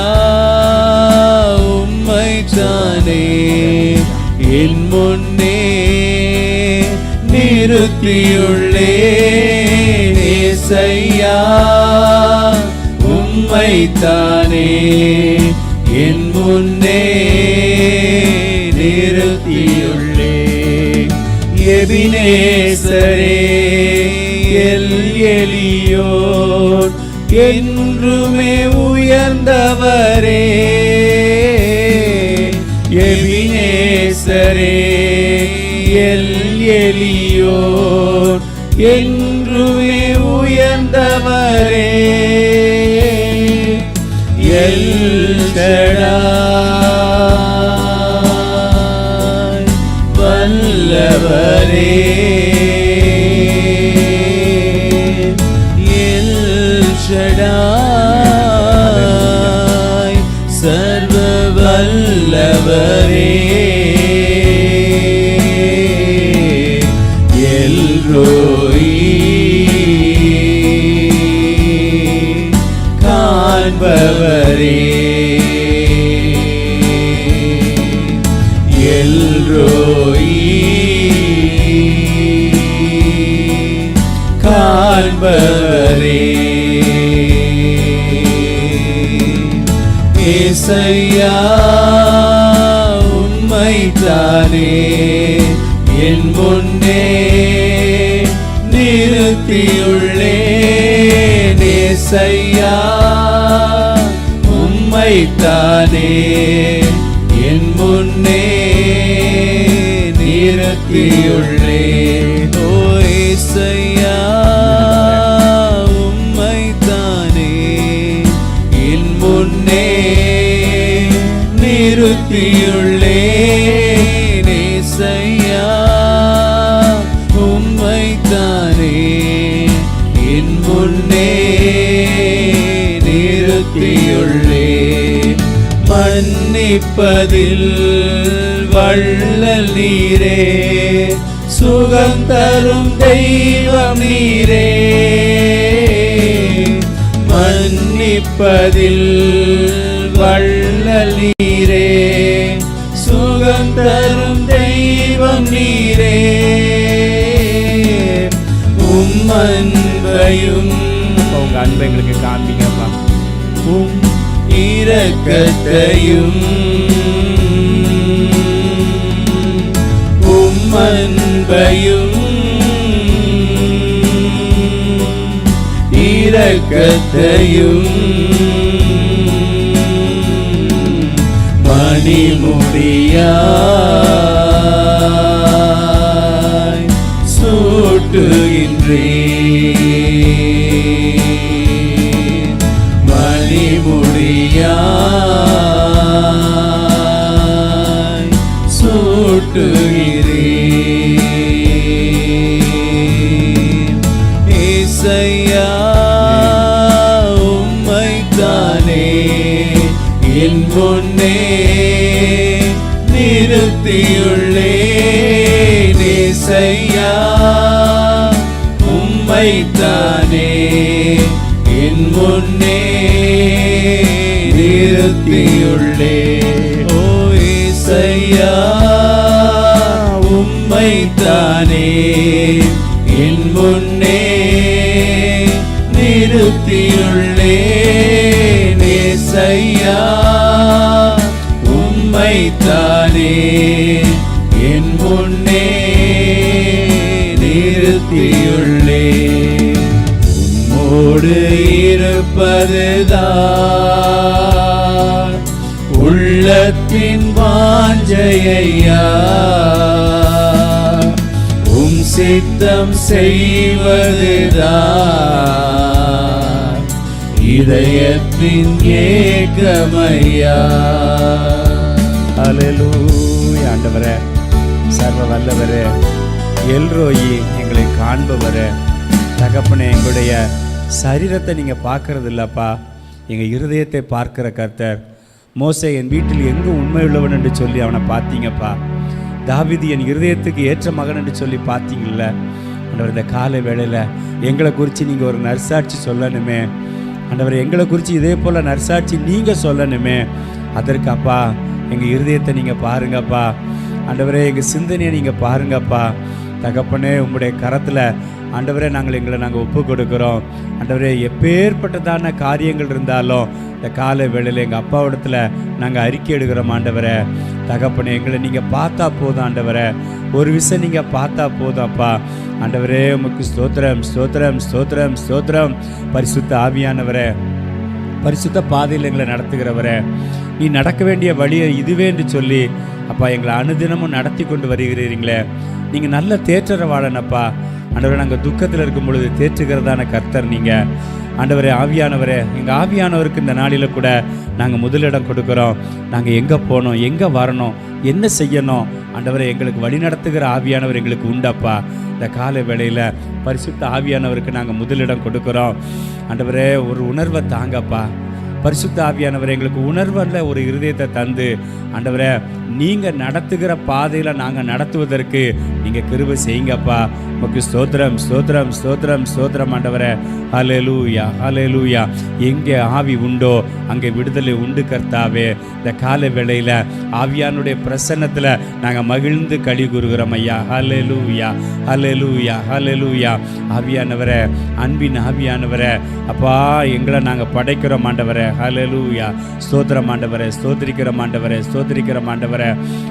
Speaker 3: உம்மைத்தானே என் முன்னே நிறுத்தியுள்ளே. ஏசையா உம்மைத்தானே என் முன்னே நிறுத்தியுள்ளே. எபினேசரே எல் எலியோன் என்றுமே உயர்ந்தவரே. எபினேசரே எல் எலியோன் என்றுமே உயர்ந்தவரே. எல் ஷடாய் வல்லவரே. எல் ஷடாய் சர்வ வல்லவரே. எல் ரோயி காண்பவரே. எல் ரோயி காண்பவரே. ஏசையா உம்மைத்தானே என் முன்னே நிறுத்தியுள்ளே. ஏசையா உம்மைத்தானே என் முன்னே நிறுத்தியுள்ளே. ஓ ஏசையா உம்மைத்தானே என் முன்னே நிறுத்தியுள்ளே. ஏசையா உம்மைத்தானே என் முன்னே நிறுத்தியுள்ளே. மன்னிப்பதில் வள்ளல் நீரே, சுகம் தரும் தெய்வம் நீரே. மன்னிப்பதில் வள்ளல் நீரே, சுகம் தரும் தெய்வம் நீரே. அன்பையும்
Speaker 2: உங்க அன்பை எங்களுக்கு காண்பீங்கப்பா.
Speaker 3: இரக்கத்தையும் அன்பையும் இரக்கத்தையும் வெட்கத்தையும் மணிமுடியாய் சூட்டுகின்றேன். மணிமுடியாய் சூட்டுகிறேன். ஏசையா உம்மைத்தானே என் முன்னே நிறுத்தியுள்ளேன். ஏசையா உம்மைத்தானே என் முன்னே நிறுத்தியுள்ளேன். ஓ ஏசையா உம்மைத்தானே என் முன்னே நிறுத்தியுள்ளேன். ஏசையா உம்மைத்தானே என் முன்னே நிறுத்தியுள்ளேன். உம்மோடு இருப்பதுதான் உள்ளத்தின் வாஞ்சையா, உம் சித்தம் செய்வதுதான் இதயத்தின் ஏக்கமையா.
Speaker 2: அல்லேலூயா. ஆண்டவரே, சர்வ வல்லவரே, எல்ரோயி, எங்களை காண்பவரே, தகப்பனே, எங்களுடைய சரீரத்தை நீங்கள் பார்க்கறது இல்லப்பா, எங்கள் இருதயத்தை பார்க்கிற கர்த்தர். மோசே என் வீட்டில் எங்கும் உண்மை உள்ளவன் என்று சொல்லி அவனை பார்த்தீங்கப்பா. தாவீது என் இருதயத்துக்கு ஏற்ற மகன் என்று சொல்லி பார்த்தீங்கள்ல. ஆண்டவர், இந்த காலை வேளையில் எங்களை குறித்து நீங்கள் ஒரு நற்சாட்சி சொல்லணுமே ஆண்டவர், எங்களை குறித்து இதே போல் நற்சாட்சி நீங்கள் சொல்லணுமே. அதற்கு அப்பா எங்கள் இருதயத்தை நீங்கள் பாருங்கப்பா. ஆண்டவரே, எங்கள் சிந்தனையை நீங்கள் பாருங்கப்பா. தகப்பனே, உங்களுடைய கரத்தில் ஆண்டவரே நாங்கள் ஒப்பு கொடுக்குறோம். ஆண்டவரே, எப்பேற்பட்டதான காரியங்கள் இருந்தாலும் இந்த காலை வேளையில் எங்கள் அப்பாவிடத்தில் நாங்கள் அறிக்கை எடுக்கிறோம். ஆண்டவரே தகப்பனே, எங்களை நீங்கள் பார்த்தா போதும். ஆண்டவரே, ஒரு விஷயம் நீங்கள் பார்த்தா போதும் அப்பா. ஆண்டவரே, உமக்கு ஸ்தோத்திரம் ஸ்தோத்திரம் ஸ்தோத்திரம் ஸ்தோத்திரம். பரிசுத்த ஆவியானவரே, பரிசுத்த பாதையில் எங்களை நடத்துகிறவரே, நீ நடக்க வேண்டிய வழியை இதுவே என்று சொல்லி அப்பா எங்களை அனுதினமும் நடத்தி கொண்டு வருகிறீங்களே. நீங்கள் நல்ல தேற்றரவாளனப்பா. ஆண்டவரே, நாங்கள் துக்கத்தில் இருக்கும் பொழுது தேற்றுகிறதான கர்த்தர் நீங்கள். ஆண்டவரே, ஆவியானவரே, எங்கள் ஆவியானவருக்கு இந்த நாளில் கூட நாங்கள் முதலிடம் கொடுக்குறோம். நாங்கள் எங்கே போகணும், எங்கே வரணும், என்ன செய்யணும், ஆண்டவரே எங்களுக்கு வழி நடத்துகிற ஆவியானவர் எங்களுக்கு உண்டப்பா. இந்த காலை வேளையில் பரிசுத்த ஆவியானவருக்கு நாங்கள் முதலிடம் கொடுக்குறோம். ஆண்டவரே, ஒரு உணர்வை தாங்கப்பா. பரிசுத்த ஆவியானவர் எங்களுக்கு உணர்வல்ல ஒரு இருதயத்தை தந்து ஆண்டவரே நீங்கள் நடத்துகிற பாதையில் நாங்கள் நடத்துவதற்கு நீங்கள் கிருபை செய்யுங்கப்பா. உமக்கு ஸ்தோத்திரம் ஸ்தோத்திரம் ஸ்தோத்திரம் ஸ்தோத்திரம் ஆண்டவரே. ஹல்லேலூயா ஹல்லேலூயா. எங்கே ஆவி உண்டோ அங்கே விடுதலை உண்டு கர்த்தாவே. இந்த காலை வேளையில் ஆவியானுடைய பிரசன்னத்தில் நாங்கள் மகிழ்ந்து களி கூறுகிறோம் ஐயா. ஹல்லேலூயா ஹல்லேலூயா ஹல்லேலூயா. ஆவியானவரே, அன்பின் ஆவியானவரே, அப்பா எங்களை நாங்கள் படைக்கிறோம் ஆண்டவரே. ஹல்லேலூயா. ஸ்தோத்திரம் ஆண்டவரே, ஸ்தோத்திரிக்கிறோம் ஆண்டவரே, ஸ்தோத்திரிக்கிறோம் ஆண்டவரே.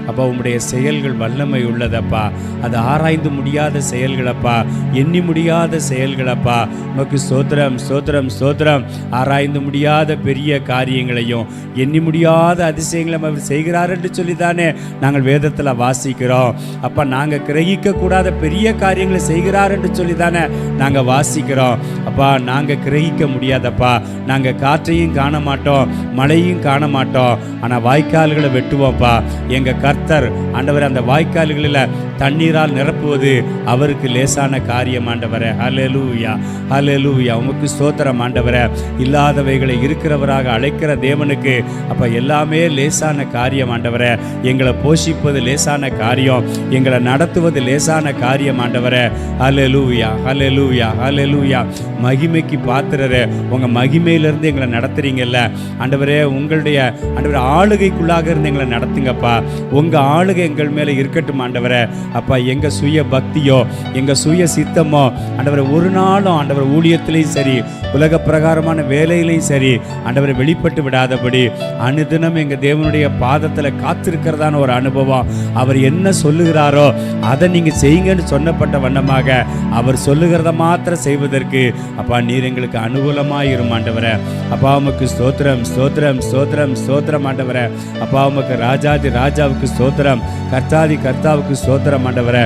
Speaker 2: அப்பா உம்முடைய செயல்கள் வல்லமை உள்ளதப்பா. அது ஆராய்ந்து முடியாத செயல்களப்பா, எண்ணி முடியாத செயல்களப்பா. உமக்கு ஸ்தோத்திரம் ஸ்தோத்திரம் ஸ்தோத்திரம். ஆராய்ந்து முடியாத பெரிய காரியங்களையும் எண்ணி முடியாத அதிசயங்களையும் அவர் செய்கிறார் என்று சொல்லித்தானே நாங்கள் வேதத்தில் வாசிக்கிறோம். அப்பா நாங்கள் கிரகிக்க கூடாத பெரிய காரியங்களை செய்கிறார் என்று சொல்லித்தானே நாங்கள் வாசிக்கிறோம். அப்பா நாங்கள் கிரகிக்க முடியாதப்பா. நாங்கள் காற்றையும் காண மாட்டோம், மழையும் காண மாட்டோம், ஆனால் வாய்க்கால்களை வெட்டுவோம்ப்பா. எங்கள் கர்த்தர் ஆண்டவர் அந்த வாய்க்கால்களில் தண்ணீரால் நிரப்புவது அவருக்கு லேசான காரியம் ஆண்டவரே. ஹல்லேலூயா ஹல்லேலூயா. உமக்கு ஸ்தோத்திரம் ஆண்டவரே. இல்லாதவைகளை இருக்கிறவராக அழைக்கிற தேவனுக்கு அப்போ எல்லாமே லேசான காரியம் ஆண்டவரே. எங்களை போஷிப்பது லேசான காரியம், எங்களை நடத்துவது லேசான காரியம் ஆண்டவரே. ஹல்லேலூயா ஹல்லேலூயா ஹல்லேலூயா. மகிமைக்கு பாத்திரரே, உங்கள் மகிமையிலிருந்து எங்களை நடத்துறீங்கல்ல ஆண்டவரே. உங்களுடைய ஆண்டவரே ஆளுகைக்குள்ளாக இருந்து எங்களை நடத்துங்கப்பா. உங்கள் ஆளுகை எங்கள் மேலே இருக்கட்டும் ஆண்டவரே. அப்பா எங்கள் சுய பக்தியோ எங்கள் சுய சித்தமோ ஆண்டவரை ஒரு நாளும் ஆண்டவர் ஊழியத்திலையும் சரி உலக பிரகாரமான வேலையிலையும் சரி ஆண்டவரை வெளிப்பட்டு விடாதபடி அனுதினம் எங்கள் தேவனுடைய பாதத்தில் காத்திருக்கிறதான ஒரு அனுபவம். அவர் என்ன சொல்லுகிறாரோ அதை நீங்கள் செய்யுங்கன்னு சொன்னப்பட்ட வண்ணமாக அவர் சொல்லுகிறத மாத்திரம் செய்வதற்கு அப்பா நீர் எங்களுக்கு அனுகூலமாக இரும் ஆண்டவரே. அப்பா உமக்கு ஸ்தோத்திரம் ஸ்தோத்திரம் ஸ்தோத்திரம் ஸ்தோத்திரம் ஆண்டவரே. அப்பா உமக்கு ராஜாதி ராஜாவுக்கு ஸ்தோத்திரம், கர்த்தாதி கர்த்தாவுக்கு ஸ்தோத்திரம் ஆண்டவரே.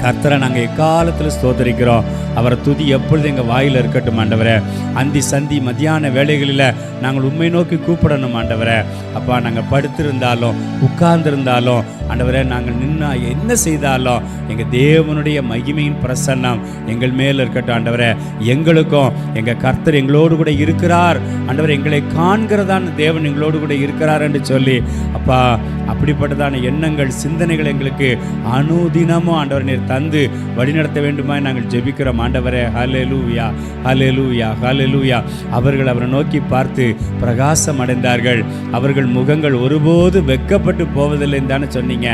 Speaker 2: கர்த்தரை நாங்கள் எக்காலத்தில் ஸ்தோத்தரிக்கிறோம். அவரை துதி எப்பொழுது எங்கள் வாயில் இருக்கட்டும் ஆண்டவரே. அந்தி சந்தி மத்தியான வேளைகளில் நாங்கள் உண்மை நோக்கி கூப்பிடணும் ஆண்டவரே. அப்பா நாங்கள் படுத்திருந்தாலும் உட்கார்ந்திருந்தாலும் ஆண்டவரே நாங்கள் நின்னா என்ன செய்தாலும் எங்கள் தேவனுடைய மகிமையின் பிரசன்னம் எங்கள் மேல் இருக்கட்டும் ஆண்டவரே. எங்களுக்கும் எங்கள் கர்த்தர் எங்களோடு கூட இருக்கிறார் ஆண்டவர், எங்களை காண்கிறதான தேவன் எங்களோடு கூட இருக்கிறார் என்று சொல்லி அப்பா அப்படிப்பட்டதான எண்ணங்கள் சிந்தனைகள் எங்களுக்கு அனுதினமும் ஆண்டவர் நீர் தந்து வழிநடத்த வேண்டுமாய் நாங்கள் ஜெபிக்கிறோம் ஆண்டவரே. ஹல்லேலூயா ஹல்லேலூயா ஹல்லேலூயா. அவர்கள் அவரை நோக்கி பார்த்து பிரகாசம் அடைந்தார்கள், அவர்கள் முகங்கள் ஒருபோது வெட்கப்பட்டு போவதில்லைன்னு தானே சொன்னீங்க.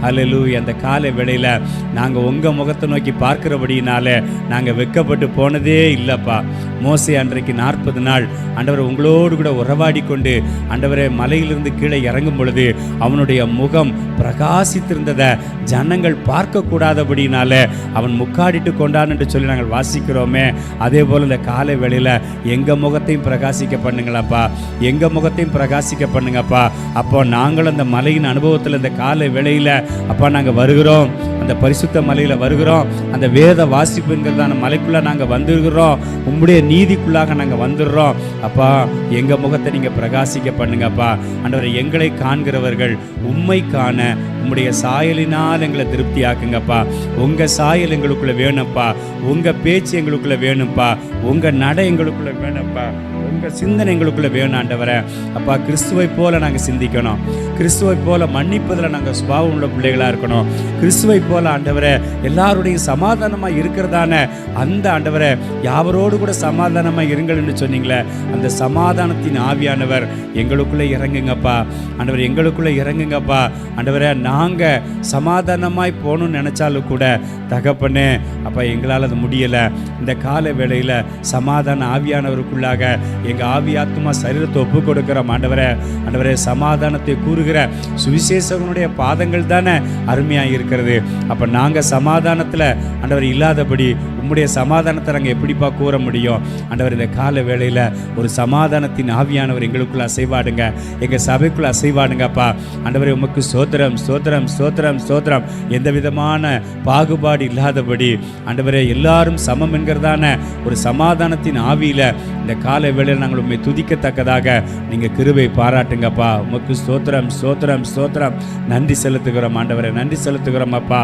Speaker 2: ஹல்லேலூயா. அந்த காலை வேளையில் நாங்கள் உங்கள் முகத்தை நோக்கி பார்க்கிறபடினாலே நாங்கள் வெட்கப்பட்டு போனதே இல்லைப்பா. மோசே அன்றைக்கு 40 நாள் ஆண்டவர் உங்களோடு கூட உறவாடி கொண்டு ஆண்டவரே மலையிலிருந்து கீழே இறங்கும் பொழுது அவனுடைய முகம் பிரகாசித்திருந்ததை ஜனங்கள் பார்க்கக்கூடாதபடினாலே அவன் முக்காடிட்டு கொண்டான் என்று சொல்லி நாங்கள் வாசிக்கிறோமே. அதே போல் இந்த காலை வேளையில் எங்கள் முகத்தையும் பிரகாசிக்க பண்ணுங்களப்பா, எங்கள் முகத்தையும் பிரகாசிக்க பண்ணுங்கப்பா. அப்போ நாங்கள் அந்த மலையின் அனுபவத்தில் இந்த காலை வேளையில் அப்பா நாங்கள் வருகிறோம், அந்த பரிசுத்த மலையில் வருகிறோம், அந்த வேத வாசிப்புங்கிறதான மலைக்குள்ளே நாங்கள் வந்துருக்கிறோம், உம்முடைய நீதிக்குள்ளாக நாங்கள் வந்துடுறோம். அப்பா எங்கள் முகத்தை நீங்கள் பிரகாசிக்க பண்ணுங்கப்பா ஆண்டவரை. எங்களை காண்கிறவர்கள் உம்மை காண உம்முடைய சாயலினால் எங்களை திருப்தி ஆக்குங்கப்பா. உங்கள் சாயல் எங்களுக்குள்ளே வேணும்ப்பா, உங்கள் பேச்சு எங்களுக்குள்ளே வேணும்ப்பா, உங்கள் நடை எங்களுக்குள்ளே வேணும்ப்பா, உங்கள் சிந்தனை எங்களுக்குள்ளே வேணும் ஆண்டவரே. அப்பா கிறிஸ்துவை போல நாங்கள் சிந்திக்கணும், கிறிஸ்துவை போல மன்னிப்பதில் நாங்கள் சுபாவம் உள்ள பிள்ளைகளாக இருக்கணும், கிறிஸ்துவை போல ஆண்டவரே எல்லாருடைய சமாதானமாக இருக்கிறதான அந்த ஆண்டவரை யாவரோடு கூட சமாதானமாக இருங்கள் என்று சொன்னீங்களே, அந்த சமாதானத்தின் ஆவியானவர் எங்களுக்குள்ளே இறங்குங்கப்பா ஆண்டவர், எங்களுக்குள்ளே இறங்குங்கப்பா ஆண்டவரே. நாங்கள் சமாதானமாய் போகணும்னு நினச்சாலும் கூட தகப்பனே அப்பா எங்களால் அது முடியலை. இந்த கால வேளையில் சமாதான ஆவியானவருக்குள்ளாக எங்கள் ஆவி ஆத்மா சரீரத்தை ஒப்பு கொடுக்கிற ஆண்டவரே. ஆண்டவரே சமாதானத்தை கூறுகிற சுவிசேஷகனுடைய பாதங்கள் தானே அருமையாக இருக்கிறது. அப்போ நாங்கள் சமாதானத்தில் ஆண்டவர் இல்லாதபடி உம்முடைய சமாதானத்தை நாங்கள் எப்படிப்பா கூற முடியும் ஆண்டவர்? இந்த கால வேளையில் ஒரு சமாதானத்தின் ஆவியானவர் எங்களுக்குள்ள அசைவாடுங்க, எங்கள் சபைக்குள்ள அசைவாடுங்கப்பா ஆண்டவரே. உமக்கு ஸ்தோத்திரம் ஸ்தோத்திரம் ஸ்தோத்திரம் ஸ்தோத்திரம். எந்த விதமான பாகுபாடு இல்லாதபடி ஆண்டவரே எல்லாரும் சமம் என்கிறதான ஒரு சமாதானத்தின் ஆவியில் இந்த கால வேளையில் நாங்கள் உண்மை துதிக்கத்தக்கதாக நீங்கள் கிருபை பாராட்டுங்கப்பா. உமக்கு ஸ்தோத்திரம் ஸ்தோத்திரம் ஸ்தோத்திரம். நன்றி செலுத்துகிறோம் ஆண்டவரே, நன்றி செலுத்துகிறோம் அப்பா.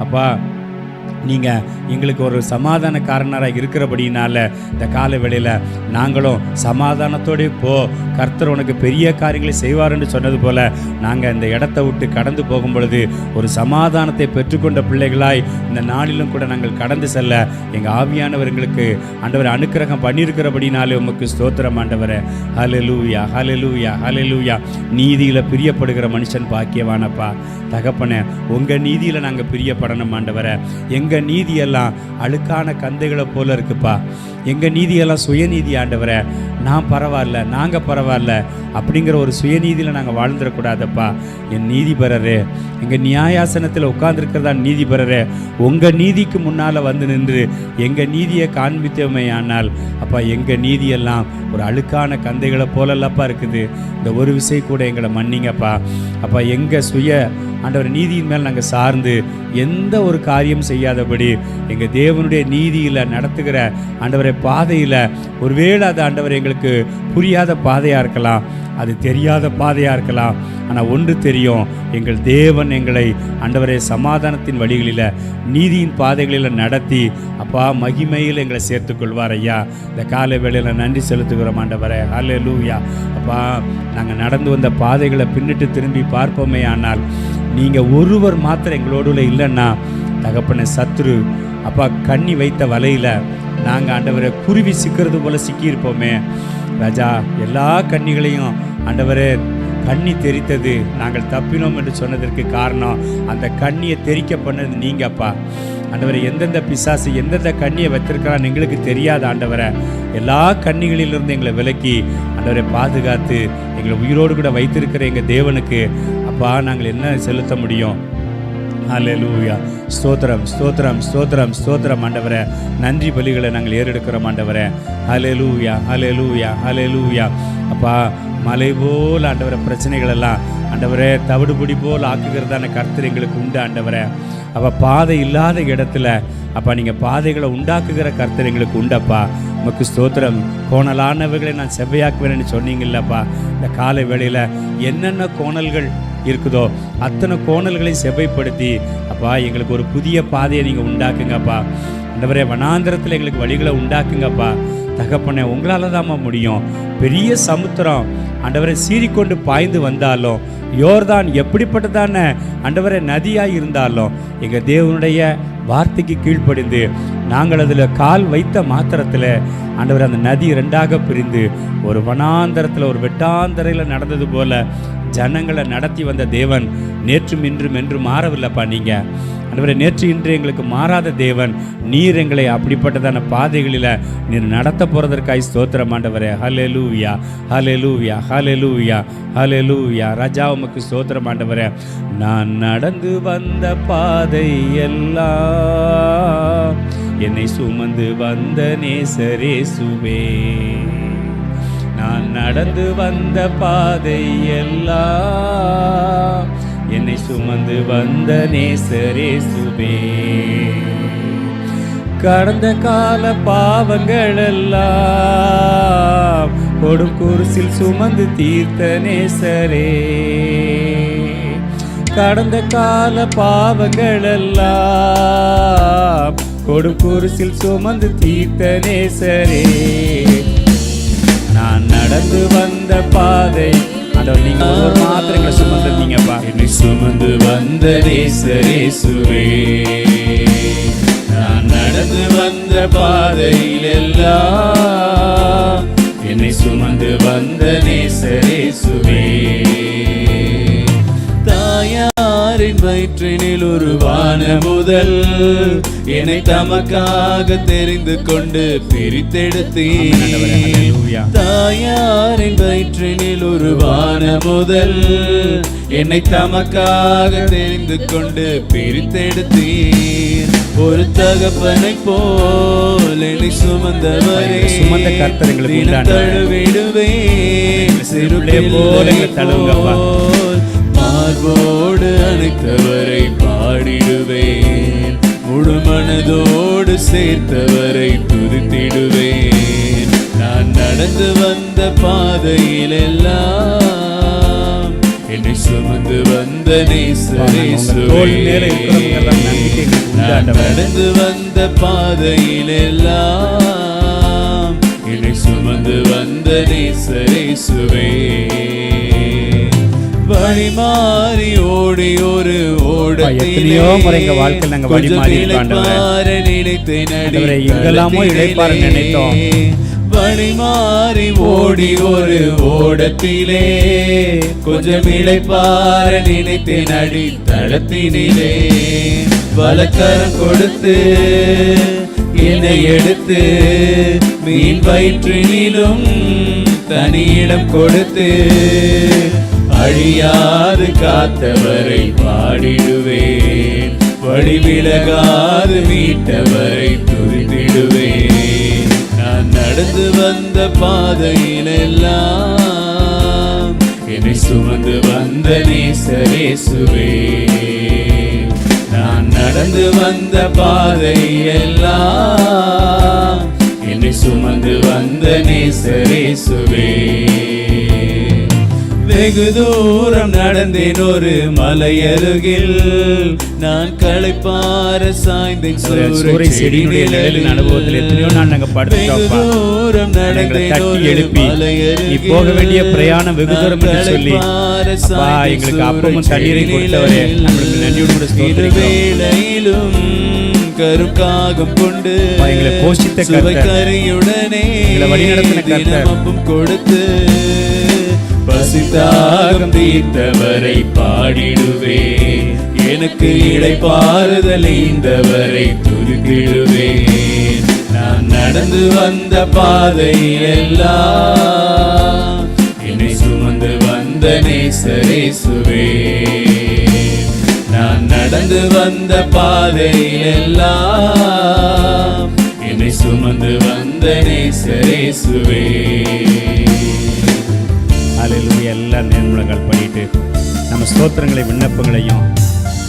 Speaker 2: அப்பா நீங்கள் எங்களுக்கு ஒரு சமாதானக்காரனராக இருக்கிறபடினால இந்த கால வேளையில் நாங்களும் சமாதானத்தோடு கர்த்தர் உனக்கு பெரிய காரியங்களை செய்வார் என்று சொன்னது போல் நாங்கள் இந்த இடத்தை விட்டு கடந்து போகும் பொழுது ஒரு சமாதானத்தை பெற்றுக்கொண்ட பிள்ளைகளாய் இந்த நாளிலும் கூட நாங்கள் கடந்து செல்ல எங்கள் ஆவியானவர் எங்களுக்கு ஆண்டவர் அனுக்கிரகம் பண்ணியிருக்கிறபடினாலே உமக்கு ஸ்தோத்திரம் ஆண்டவரே. ஹல்லேலூயா ஹல்லேலூயா ஹல்லேலூயா. நீதியில் பிரியப்படுகிற மனுஷன் பாக்கியவானப்பா தகப்பனே. உங்கள் நீதியில் நாங்கள் பிரியப்படணும் ஆண்டவரே. எங்கள் நீதியெல்லாம் அழுக்கான கந்தைகளை போல இருக்குப்பா. எங்கள் நீதியெல்லாம் சுயநீதி ஆண்டவரே. நான் பரவாயில்ல, நாங்கள் பரவாயில்ல அப்படிங்கிற ஒரு சுயநீதியில் நாங்கள் வாழ்ந்துடக்கூடாதப்பா. என் நீதிபரரே, எங்கள் நியாயாசனத்தில் உட்கார்ந்துருக்கிறதா நீதிபரரே, உங்கள் நீதிக்கு முன்னால் வந்து நின்று எங்கள் நீதியை காண்பித்தோமே. ஆனால் அப்பா எங்கள் நீதியெல்லாம் ஒரு அழுக்கான கந்தைகளை போலல்லப்பா இருக்குது. இந்த ஒரு விஷயம் கூட எங்களை மன்னிங்கப்பா. அப்பா எங்கள் சுய ஆண்டவர் நீதியின் மேல் நாங்கள் சார்ந்து எந்த ஒரு காரியம் செய்யாதபடி எங்கள் தேவனுடைய நீதியில் நடத்துகிற ஆண்டவரை பாதையில் ஒருவேளை அது ஆண்டவர் எங்களுக்கு புரியாத பாதையாக இருக்கலாம், அது தெரியாத பாதையாக இருக்கலாம். ஆனால் ஒன்று தெரியும், எங்கள் தேவன் எங்களை ஆண்டவரே சமாதானத்தின் வழிகளில் நீதியின் பாதைகளில் நடத்தி அப்பா மகிமையில் எங்களை சேர்த்துக்கொள்வார் ஐயா. இந்த காலை வேளையில் நன்றி செலுத்துகிறோம் ஆண்டவரே. ஹல்லேலூயா. அப்பா நாங்கள் நடந்து வந்த பாதைகளை பின்னிட்டு திரும்பி பார்ப்போமே. ஆனால் நீங்கள் ஒருவர் மாத்திரம் எங்களோடு இல்லைன்னா தகப்பனை சத்ரு அப்பா கண்ணி வைத்த வலையில் நாங்கள் ஆண்டவரை குருவி சிக்கிறது போல் சிக்கியிருப்போமே ராஜா. எல்லா கன்னிகளையும் ஆண்டவரே
Speaker 1: கண்ணி தெரித்தது, நாங்கள் தப்பினோம் என்று சொன்னதற்கு காரணம் அந்த கண்ணியை தெரிக்க பண்ணது நீங்கப்பா. ஆண்டவரை, எந்தெந்த பிசாசு எந்தெந்த கண்ணியை வைத்திருக்கிறான்னு எங்களுக்கு தெரியாத ஆண்டவரை, எல்லா கண்ணிகளிலிருந்து எங்களை விலக்கி ஆண்டவரை பாதுகாத்து எங்களை உயிரோடு கூட வைத்திருக்கிற எங்கள் தேவனுக்கு அப்பா நாங்கள் என்ன செலுத்த முடியும்? ஹல்லேலூயா. ஸ்தோத்திரம் ஸ்தோத்திரம் ஸ்தோத்திரம் ஸ்தோத்திரம் ஆண்டவரே. நன்றி பலிகளை நாங்கள் ஏறெடுக்கிறோம் ஆண்டவரே. ஹல்லேலூயா ஹல்லேலூயா ஹல்லேலூயா. அப்பா, மலை போல் ஆண்டவரை பிரச்சனைகள் எல்லாம் ஆண்டவரே தவிடுபடி போல் ஆக்குகிறதான கர்த்தர் எங்களுக்கு உண்டு ஆண்டவரே. அப்போ பாதை இல்லாத இடத்துல அப்பா நீங்கள் பாதைகளை உண்டாக்குகிற கர்த்தர் எங்களுக்கு உண்டப்பா. உமக்கு ஸ்தோத்திரம். கோணலானவைகளை நான் செவ்வையாக்குவேன்னு சொன்னீங்கல்லப்பா. இந்த காலை வேளையில் என்னென்ன கோணல்கள் இருக்குதோ அத்தனை கோணல்களை செவ்வைப்படுத்தி அப்பா எங்களுக்கு ஒரு புதிய பாதையை நீங்கள் உண்டாக்குங்கப்பா. ஆண்டவரே, வனாந்திரத்தில் எங்களுக்கு வழிகளை உண்டாக்குங்கப்பா. தகப்பனே, உங்களால் தான் முடியும். பெரிய சமுத்திரம் ஆண்டவரை சீறிக்கொண்டு பாய்ந்து வந்தாலும், யோர்தான் எப்படிப்பட்டதான ஆண்டவரை நதியாக இருந்தாலும், எங்கள் தேவனுடைய வார்த்தைக்கு கீழ்ப்படிந்து நாங்கள் அதில் கால் வைத்த மாத்திரத்தில் ஆண்டவர் அந்த நதி ரெண்டாக பிரிந்து ஒரு வனாந்தரத்தில் ஒரு வெட்டாந்தரையில் நடந்தது போல ஜனங்களை நடத்தி வந்த தேவன் நேற்றும் இன்றும் என்றும் மாறவில்லைப்பா. நீங்கள் ஆண்டவரே, நேற்று இன்று எங்களுக்கு மாறாத தேவன். நீர் எங்களை அப்படிப்பட்டதான பாதைகளில் நீர் நடத்த போகிறதற்காய் ஸ்தோத்திரம் ஆண்டவரே. ஹல்லேலூயா ஹல்லேலூயா ஹல்லேலூயா ஹல்லேலூயா. ராஜா, உமக்கு ஸ்தோத்திரம் ஆண்டவரே. நான் நடந்து வந்த பாதை எல்லாம் என்னை சுமந்து வந்த நேசரேசுவே. நான் நடந்து வந்த பாதை எல்லாம் என்னை சுமந்து வந்த நேசரேசுவே. கடந்த கால பாவங்கள் எல்லாம் கொடும் குருசில் சுமந்து தீர்த்த நேசரே. கடந்த கால பாவங்கள் எல்லாம் கொடும் குருசில் சுமந்து தீர்த்த நேசரே. நான் நடந்து வந்த பாதை ஆண்டவர், நீங்க ஒரு மாத்திரங்களை சுமந்தீங்கப்பா.
Speaker 3: என்னை சுமந்து வந்த நேசரேசுவே. நான் நடந்து வந்த பாதையில் எல்லாம் என்னை சுமந்து வந்த நேசரேசுவே. தாயாரின் வயிற்றினில் உருவான முதல் என்னை தமக்காக தெரிந்து கொண்டு பிரித்தெடுத்தீர். தாயாரின் வயிற்றினில் உருவான முதல் என்னை தமக்காக தெரிந்து கொண்டு பிரித்தெடுத்தீர். ஒரு தகப்பனை போல் என்னை சுமந்தவரே,
Speaker 1: சுமந்த கர்த்தர் எங்களுக்கு
Speaker 3: தழுவிடுவேன். சிறுபிள்ளை போல் மார்போடு அணைத்தவரை பாடிடுவேன். முழு மனதோடு சேர்த்தவரை துதித்திடுவேன். நான் நடந்து வந்த பாதையில் எல்லாம் என்னை சுமந்து வந்த நேசரேசுவே. நான் நடந்து வந்த பாதையில் எல்லாம் என்னை சுமந்து வந்த நேசரேசுவே. வழி மாறி ஓடி ஒரு ஓடத்திலே
Speaker 1: வாழ்க்கையில் நாங்கள் வழி மாறி
Speaker 3: நினைத்தேன்.
Speaker 1: எங்கெல்லாமோ இளைப்பாற நினைத்தோம்.
Speaker 3: வழி மாறி ஓடி ஒரு ஓடத்திலே கொஞ்சம் இளைப்பாற நினைத்தேன். அடி தளத்தினிலே வலக்கரம் கொடுத்து என்னை எடுத்து மீன் வயிற்றினிலும் தனியிடம் கொடுத்து அழியாது காத்தவரை பாடிடுவேன். வழி விலகாது மீட்டவரை துதித்திடுவேன். நான் நடந்து வந்த பாதையில் எல்லாம் என்னை சுமந்து வந்த நேசரேசுவே. நான் நடந்து வந்த பாதையில் எல்லாம் என்னை சுமந்து வந்த நேசரேசுவே. வெகு தூரம் நடந்தேன் ஒரு மலையருகில், நான் களைப்பார சாய்ந்தேன் சூறை செடியினுடைய நிழலின் அனுபவத்தில் எத்தனையோ நான் நாங்கள் படுத்தோம்ப்பா. தூரம் நடந்தேன் ஒரு மலையருகில்,
Speaker 1: போக வேண்டிய பிரயாணம் வெகு தூரம் என்று சொல்லி அப்பா எங்களுக்கு அப்பமும் தண்ணீரை கொடுத்தவரே நம்மளுக்கு நன்றியோடு கூட ஸ்தோத்திரிக்கிறோம்.
Speaker 3: வேளையிலும் கருக்காகம் கொண்டு
Speaker 1: எங்களை போஷித்த கர்த்தர்,
Speaker 3: கரியுடனே
Speaker 1: எங்களை வழிநடத்தின கர்த்தர்,
Speaker 3: கொடுத்து பசித்தாகம் தீர்த்தவரை பாடிடுவேன். எனக்கு இளைப்பாறுதல் ஈந்தவரை துதித்திடுவேன். நான் நடந்து வந்த பாதையெல்லாம் என்னை சுமந்து வந்த நேசரேசுவே. நான் நடந்து வந்த பாதையெல்லாம் என்னை சுமந்து வந்த நேசரேசுவே.
Speaker 2: அல்லேலூயா. எல்லா நேர்முழங்கள் பண்ணிட்டு நம்ம ஸ்தோத்திரங்களை விண்ணப்பங்களையும்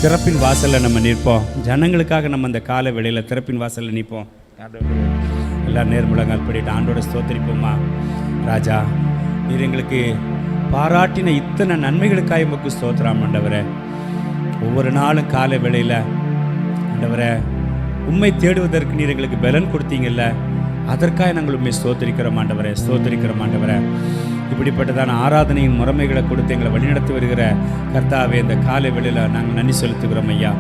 Speaker 2: திறப்பின் வாசலில் நம்ம நிற்போம். ஜனங்களுக்காக நம்ம அந்த கால வேளையில் திறப்பின் வாசலில் நிற்போம். எல்லா நேர்முழங்கள் பண்ணிட்டு ஆண்டோட ஸ்தோத்திரிப்போம்மா. ராஜா, நீர் எங்களுக்கு பாராட்டின இத்தனை நன்மைகளுக்காக உமக்கு ஸ்தோத்திரம் ஆண்டவரே. ஒவ்வொரு நாளும் காலை வேளையில் ஆண்டவரே உம்மை தேடுவதற்கு நீர் எங்களுக்கு பலன் கொடுத்தீங்கல்ல, அதற்காக நாங்கள் உண்மை ஸ்தோத்திரிக்கிறோம் ஆண்டவரே, ஸ்தோத்திரிக்கிறோம் ஆண்டவரே. இப்படிப்பட்டதான ஆராதனையின் முறைமைகளை கொடுத்து எங்களை வழிநடத்தி வருகிற கர்த்தாவே, இந்த காலை வேளையில் நாங்கள் நன்றி செலுத்துகிறோம் ஐயா.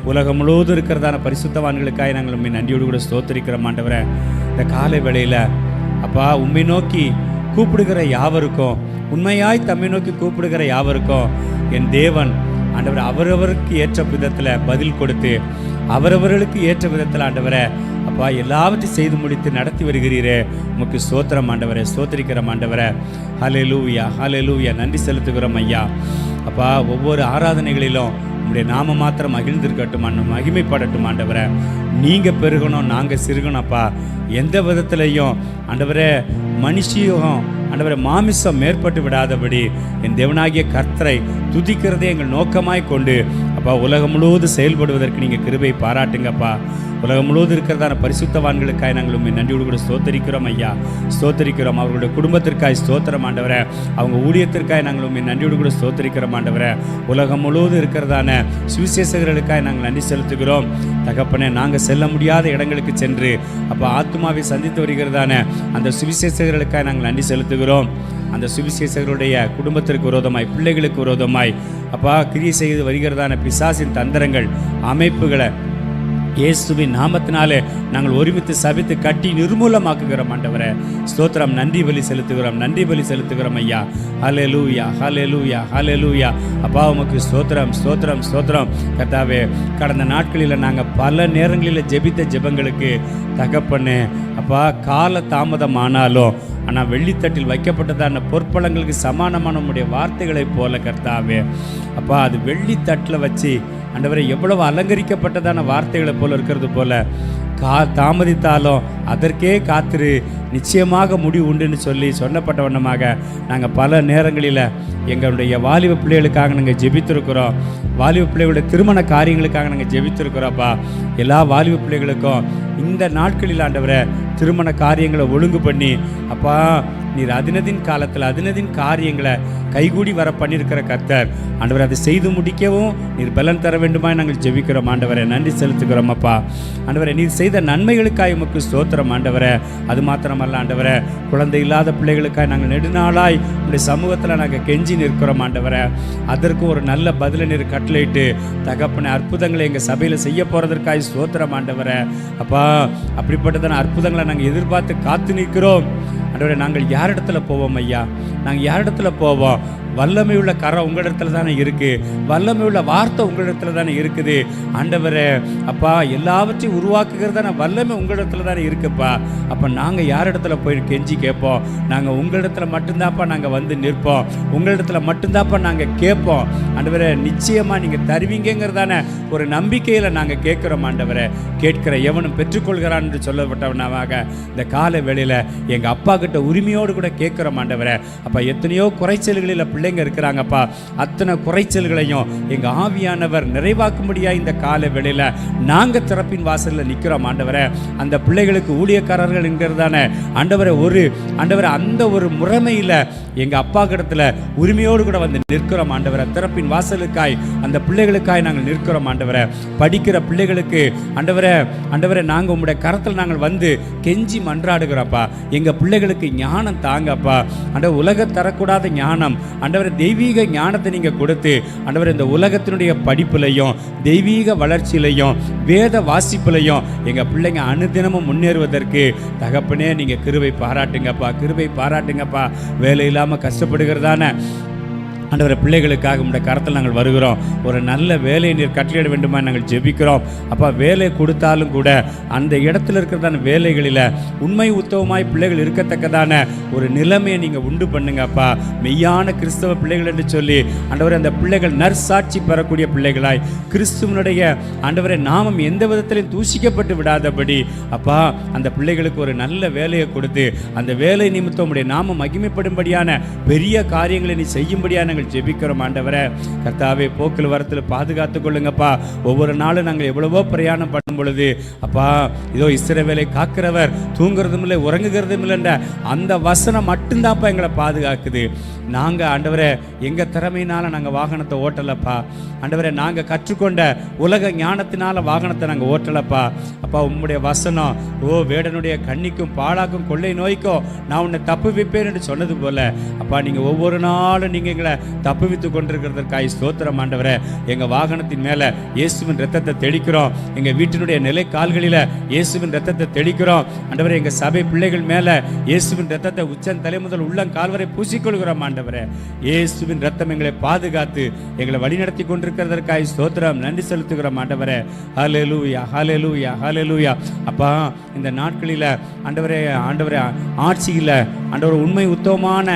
Speaker 2: உலகம் முழுவதும் இருக்கிறதான பரிசுத்தவான்களுக்காக நாங்கள் உண்மை நன்றியோடு கூட ஸ்தோத்திரிக்கிறோம் ஆண்டவரே. இந்த காலை வேளையில் அப்பா உண்மை நோக்கி கூப்பிடுகிற யாவருக்கும், உண்மையாய் தம்மை நோக்கி கூப்பிடுகிற யாவருக்கும் என் தேவன் ஆண்டவர் அவரவருக்கு ஏற்ற விதத்தில் பதில் கொடுத்து அவரவர்களுக்கு ஏற்ற விதத்தில் ஆண்டவரை அப்பா எல்லாவற்றையும் செய்து முடித்து நடத்தி வருகிறீரே, உமக்கு ஸ்தோத்திரம் ஆண்டவரே, ஸ்தோத்திரிக்கிறோம் ஆண்டவரே. ஹல்லேலூயா, ஹல்லேலூயா. நன்றி செலுத்துகிறோம் ஐயா. அப்பா ஒவ்வொரு ஆராதனைகளிலும் உங்களுடைய நாம மாத்திரம் மகிழ்ந்திருக்கட்டும், மகிமைப்படட்டும் ஆண்டவரே. நீங்கள் பெருகணும், நாங்கள் சிறுகணும் அப்பா. எந்த விதத்திலையும் ஆண்டவரே மனுஷியோகம் ஆண்டவரை மாமிசம் மேற்பட்டு விடாதபடி என் தேவனாகிய கர்த்தரை துதிக்கிறதே எங்கள் நோக்கமாய் கொண்டு அப்பா உலகம் முழுவதும் செயல்படுவதற்கு நீங்கள் கிருபை பாராட்டுங்கப்பா. உலகம் முழுவதும் இருக்கிறதான பரிசுத்தவான்களுக்காக நாங்கள் உண்மை நன்றியோடு கூட ஸ்தோத்தரிக்கிறோம் ஐயா, ஸ்தோத்தரிக்கிறோம். அவர்களுடைய குடும்பத்திற்காக ஸ்தோத்திரம் ஆண்டவரே, அவங்க ஊழியத்திற்காக நாங்கள் உண்மை நன்றியோடு கூட ஸ்தோத்தரிக்கிறோம் ஆண்டவரே. உலகம் முழுவதும் இருக்கிறதான சுவிசேஷகர்களுக்காக நாங்கள் நன்றி செலுத்துகிறோம் தகப்பனே. நாங்கள் செல்ல முடியாத இடங்களுக்கு சென்று அப்போ ஆத்மாவை சந்தித்து வருகிறதான அந்த சுவிசேஷகர்களுக்காக நாங்கள் நன்றி செலுத்துகிறோம். அந்த சுவிசேஷகருடைய குடும்பத்திற்கு விரோதமாய், பிள்ளைகளுக்கு விரோதமாய் அப்பா கிரியை செய்து வருகிறதான பிசாசின் தந்திரங்கள், அமைப்புகளை இயேசுவின் நாமத்தினாலே நாங்கள் ஒருமித்து சபித்து கட்டி நிர்மூலமாக்குகிறோம் ஆண்டவரே. ஸ்தோத்திரம். நன்றி பலி செலுத்துகிறோம், நன்றி பலி செலுத்துகிறோம் ஐயா. ஹல்லேலூயா, ஹல்லேலூயா, ஹல்லேலூயா. அப்பா உமக்கு ஸ்தோத்திரம், ஸ்தோத்திரம், ஸ்தோத்திரம் கர்த்தாவே. கடந்த நாட்களில் நாங்கள் பல நேரங்களில் ஜெபித்த ஜெபங்களுக்கு தகப்பனே அப்பா கால தாமதமானாலும் ஆனால் வெள்ளித்தட்டில் வைக்கப்பட்டதான பொற்பழங்களுக்கு சமானமான உம்முடைய வார்த்தைகளைப் போல கர்த்தாவே அப்பா அது வெள்ளித்தட்டில் வச்சு ஆண்டவரை எவ்வளவு அலங்கரிக்கப்பட்டதான வார்த்தைகளை போல இருக்கிறது போல தாமதித்தாலும் அதற்கே காத்திரு, நிச்சயமாக முடிவு உண்டுன்னு சொல்லி சொன்னப்பட்ட வண்ணமாக நாங்கள் பல நேரங்களில் எங்களுடைய வாலிப பிள்ளைகளுக்காக நாங்கள் ஜெபித்திருக்கிறோம். வாலிப பிள்ளைகளுடைய திருமண காரியங்களுக்காக நாங்கள் ஜெபித்திருக்கிறோம்ப்பா. எல்லா வாலிப பிள்ளைகளுக்கும் இந்த நாட்களில் ஆண்டவரை திருமண காரியங்களை ஒழுங்கு பண்ணி அப்பா நீர் அதினதின் காலத்தில் அதினதின் காரியங்களை கைகூடி வர பண்ணியிருக்கிற கர்த்தர் ஆண்டவரை அதை செய்து முடிக்கவும் நீர் பலன் தர வேண்டுமா நாங்கள் ஜெபிக்கிறோம் ஆண்டவரை. நன்றி செலுத்துகிறோம் அப்பா. ஆண்டவரை நீர் செய்த நன்மைகளுக்காக உமக்கு ஸ்தோத்திரம் ஆண்டவரை. அது மாத்திரமல்ல ஆண்டவரை, குழந்தை இல்லாத பிள்ளைகளுக்காக நாங்கள் நெடுநாளாய் உங்களுடைய சமூகத்தில் நாங்கள் கெஞ்சி நிற்கிறோம் ஆண்டவரை. அதற்கு ஒரு நல்ல பதிலை நீர் கட்டளையிட்டு தகப்பன அற்புதங்களை எங்கள் சபையில் செய்ய போகிறதற்காக ஸ்தோத்திரம் ஆண்டவரை. அப்பா அப்படிப்பட்டதான அற்புதங்களை நாங்கள் எதிர்பார்த்து காத்து நிற்கிறோம் ஆண்டவரே. நாங்கள் யார் இடத்துல போவோம் ஐயா? நாங்கள் யார் இடத்துல போவோம்? வல்லமை உள்ள கரம் உங்களிடத்துல தானே இருக்குது, வல்லமை உள்ள வார்த்தை உங்களிடத்துல தானே இருக்குது ஆண்டவரே. அப்பா எல்லாவற்றையும் உருவாக்குகிறதான வல்லமை உங்களிடத்துல தானே இருக்குப்பா. அப்போ நாங்கள் யார் இடத்துல போய் கெஞ்சி கேட்போம்? நாங்கள் உங்களிடத்துல மட்டும்தான்ப்பா நாங்கள் வந்து நிற்போம், உங்களிடத்துல மட்டும்தான்ப்பா நாங்கள் கேட்போம் ஆண்டவரே. நிச்சயமாக நீங்கள் தருவீங்கிறதான ஒரு நம்பிக்கையில் நாங்கள் கேட்குறோம் ஆண்டவரே. கேட்கிற எவனும் பெற்றுக்கொள்கிறான் என்று சொல்லப்பட்டவனாக இந்த கால வேளையில் எங்கள் அப்பா கிட்ட உரிமையோடு கூட கேட்குறோம் ஆண்டவரே. அப்போ எத்தனையோ குறைச்சல்களில் பிள்ளைங்க இருக்கிறாங்கப்பா. அத்தனை குறைச்சல்களையும் எங்கள் ஆவியானவர் நிறைவாக்கும்படியாக இந்த கால வேளையில் நாங்கள் திறப்பின் வாசலில் நிற்கிறோம் ஆண்டவரை. அந்த பிள்ளைகளுக்கு ஊழியக்காரர்கள் என்கிறதான ஆண்டவரை ஆண்டவரை அந்த ஒரு முறைமையில் எங்கள் அப்பா கிடத்தில் உரிமையோடு கூட வந்து நிற்கிறோம் ஆண்டவரை. திறப்பின் வாசலுக்காய் அந்த பிள்ளைகளுக்காய் நாங்கள் நிற்கிறோம் ஆண்டவரை. படிக்கிற பிள்ளைகளுக்கு ஆண்டவரை நாங்கள் உங்களுடைய கரத்தில் நாங்கள் வந்து கெஞ்சி மன்றாடுகிறோப்பா. எங்கள் பிள்ளைகளுக்கு ஞானம் தாங்கப்பா ஆண்டவர். உலக தரக்கூடாத ஞானம் ஆண்டவரை தெய்வீக ஞானத்தை நீங்கள் கொடுத்து ஆண்டவரை இந்த உலகத்தினுடைய படிப்புலையும் தெய்வீக வளர்ச்சியிலையும் வேத வாசிப்புலையும் எங்கள் பிள்ளைங்க அனுதினமும் முன்னேறுவதற்கு தகப்பனே நீங்கள் கிருபை பாராட்டுங்கப்பா, கிருபை பாராட்டுங்கப்பா. வேலை இல்லாமல் கஷ்டப்படுகிறதான ஆண்டவரை பிள்ளைகளுக்காக உடைய கரத்தில் நாங்கள் வருகிறோம். ஒரு நல்ல வேலையை நீர் கட்டளையிட வேண்டுமா நாங்கள் ஜெபிக்கிறோம். அப்பா, வேலை கொடுத்தாலும் கூட அந்த இடத்துல இருக்கிறதான வேலைகளில் உண்மை உத்தவமாய் பிள்ளைகள் இருக்கத்தக்கதான ஒரு நிலைமையை நீங்கள் உண்டு பண்ணுங்கப்பா. மெய்யான கிறிஸ்தவ பிள்ளைகள் என்று சொல்லி ஆண்டவரை அந்த பிள்ளைகள் நற்சாட்சி பெறக்கூடிய பிள்ளைகளாய் கிறிஸ்துவனுடைய ஆண்டவரை நாமம் எந்த விதத்திலையும் தூஷிக்கப்பட்டு விடாதபடி அப்பா அந்த பிள்ளைகளுக்கு ஒரு நல்ல வேலையை கொடுத்து அந்த வேலை நிமித்தம் உடைய நாமம் மகிமைப்படும்படியான பெரிய காரியங்களை நீ செய்யும்படியான நாங்கள் ஜெபிக்கிறோம். ஆண்டவரே கர்த்தாவே, போக்கில் வரத்தில் பாதுகாத்து கொள்ளுங்கப்பா. ஒவ்வொரு நாளும் நாங்கள் எவ்வளவோ பிரயாணம் பண்ணும் பொழுது அப்பா இதோ இஸ்ரவேலை காக்கிறவர் தூங்குறதும் இல்லை உறங்குகிறதும் இல்லைன்ற அந்த வசனம் மட்டும்தான்ப்பா எங்களை பாதுகாக்குது. நாங்கள் ஆண்டவரே எங்கள் திறமையினால் நாங்கள் வாகனத்தை ஓட்டலப்பா. ஆண்டவரே நாங்கள் கற்றுக்கொண்ட உலக ஞானத்தினால வாகனத்தை நாங்கள் ஓட்டலப்பா. அப்பா, உம்முடைய வசனம் வேடனுடைய கண்ணிக்கும் பாழாக்கும் கொள்ளை நோய்க்கும் நான் உன்னை தப்பு வைப்பேன் என்று சொன்னது போல அப்பா நீங்கள் ஒவ்வொரு நாளும் நீங்கள் எங்களை தப்பு வைத்து கொண்டிருக்கிறதற்காக ஸ்தோத்திரம். ஆண்டவரே எங்கள் வாகனத்தின் மேலே இயேசுவின் ரத்தத்தை தெளிக்கிறோம். எங்கள் வீட்டினுடைய நிலை கால்களில் இயேசுவின் ரத்தத்தை தெளிக்கிறோம். ஆண்டவரே எங்கள் சபை பிள்ளைகள் மேலே இயேசுவின் ரத்தத்தை உச்சன் தலை முதல் உள்ளம் கால்வரை பூசிக்கொள்கிறோம். ஆண்டவரே இயேசுவின் ரத்தம் எங்களை பாதுகாத்து எங்களை வழிநடத்தி கொண்டிருக்கிறதற்காக ஸ்தோத்திரம், நன்றி செலுத்துகிறோம். ஆண்டவரே ஹல்லேலூயா, ஹல்லேலூயா, ஹல்லேலூயா. அப்பா இந்த நாட்களில் ஆண்டவரே ஆட்சியில் ஆண்டவரே உண்மை உத்தமமான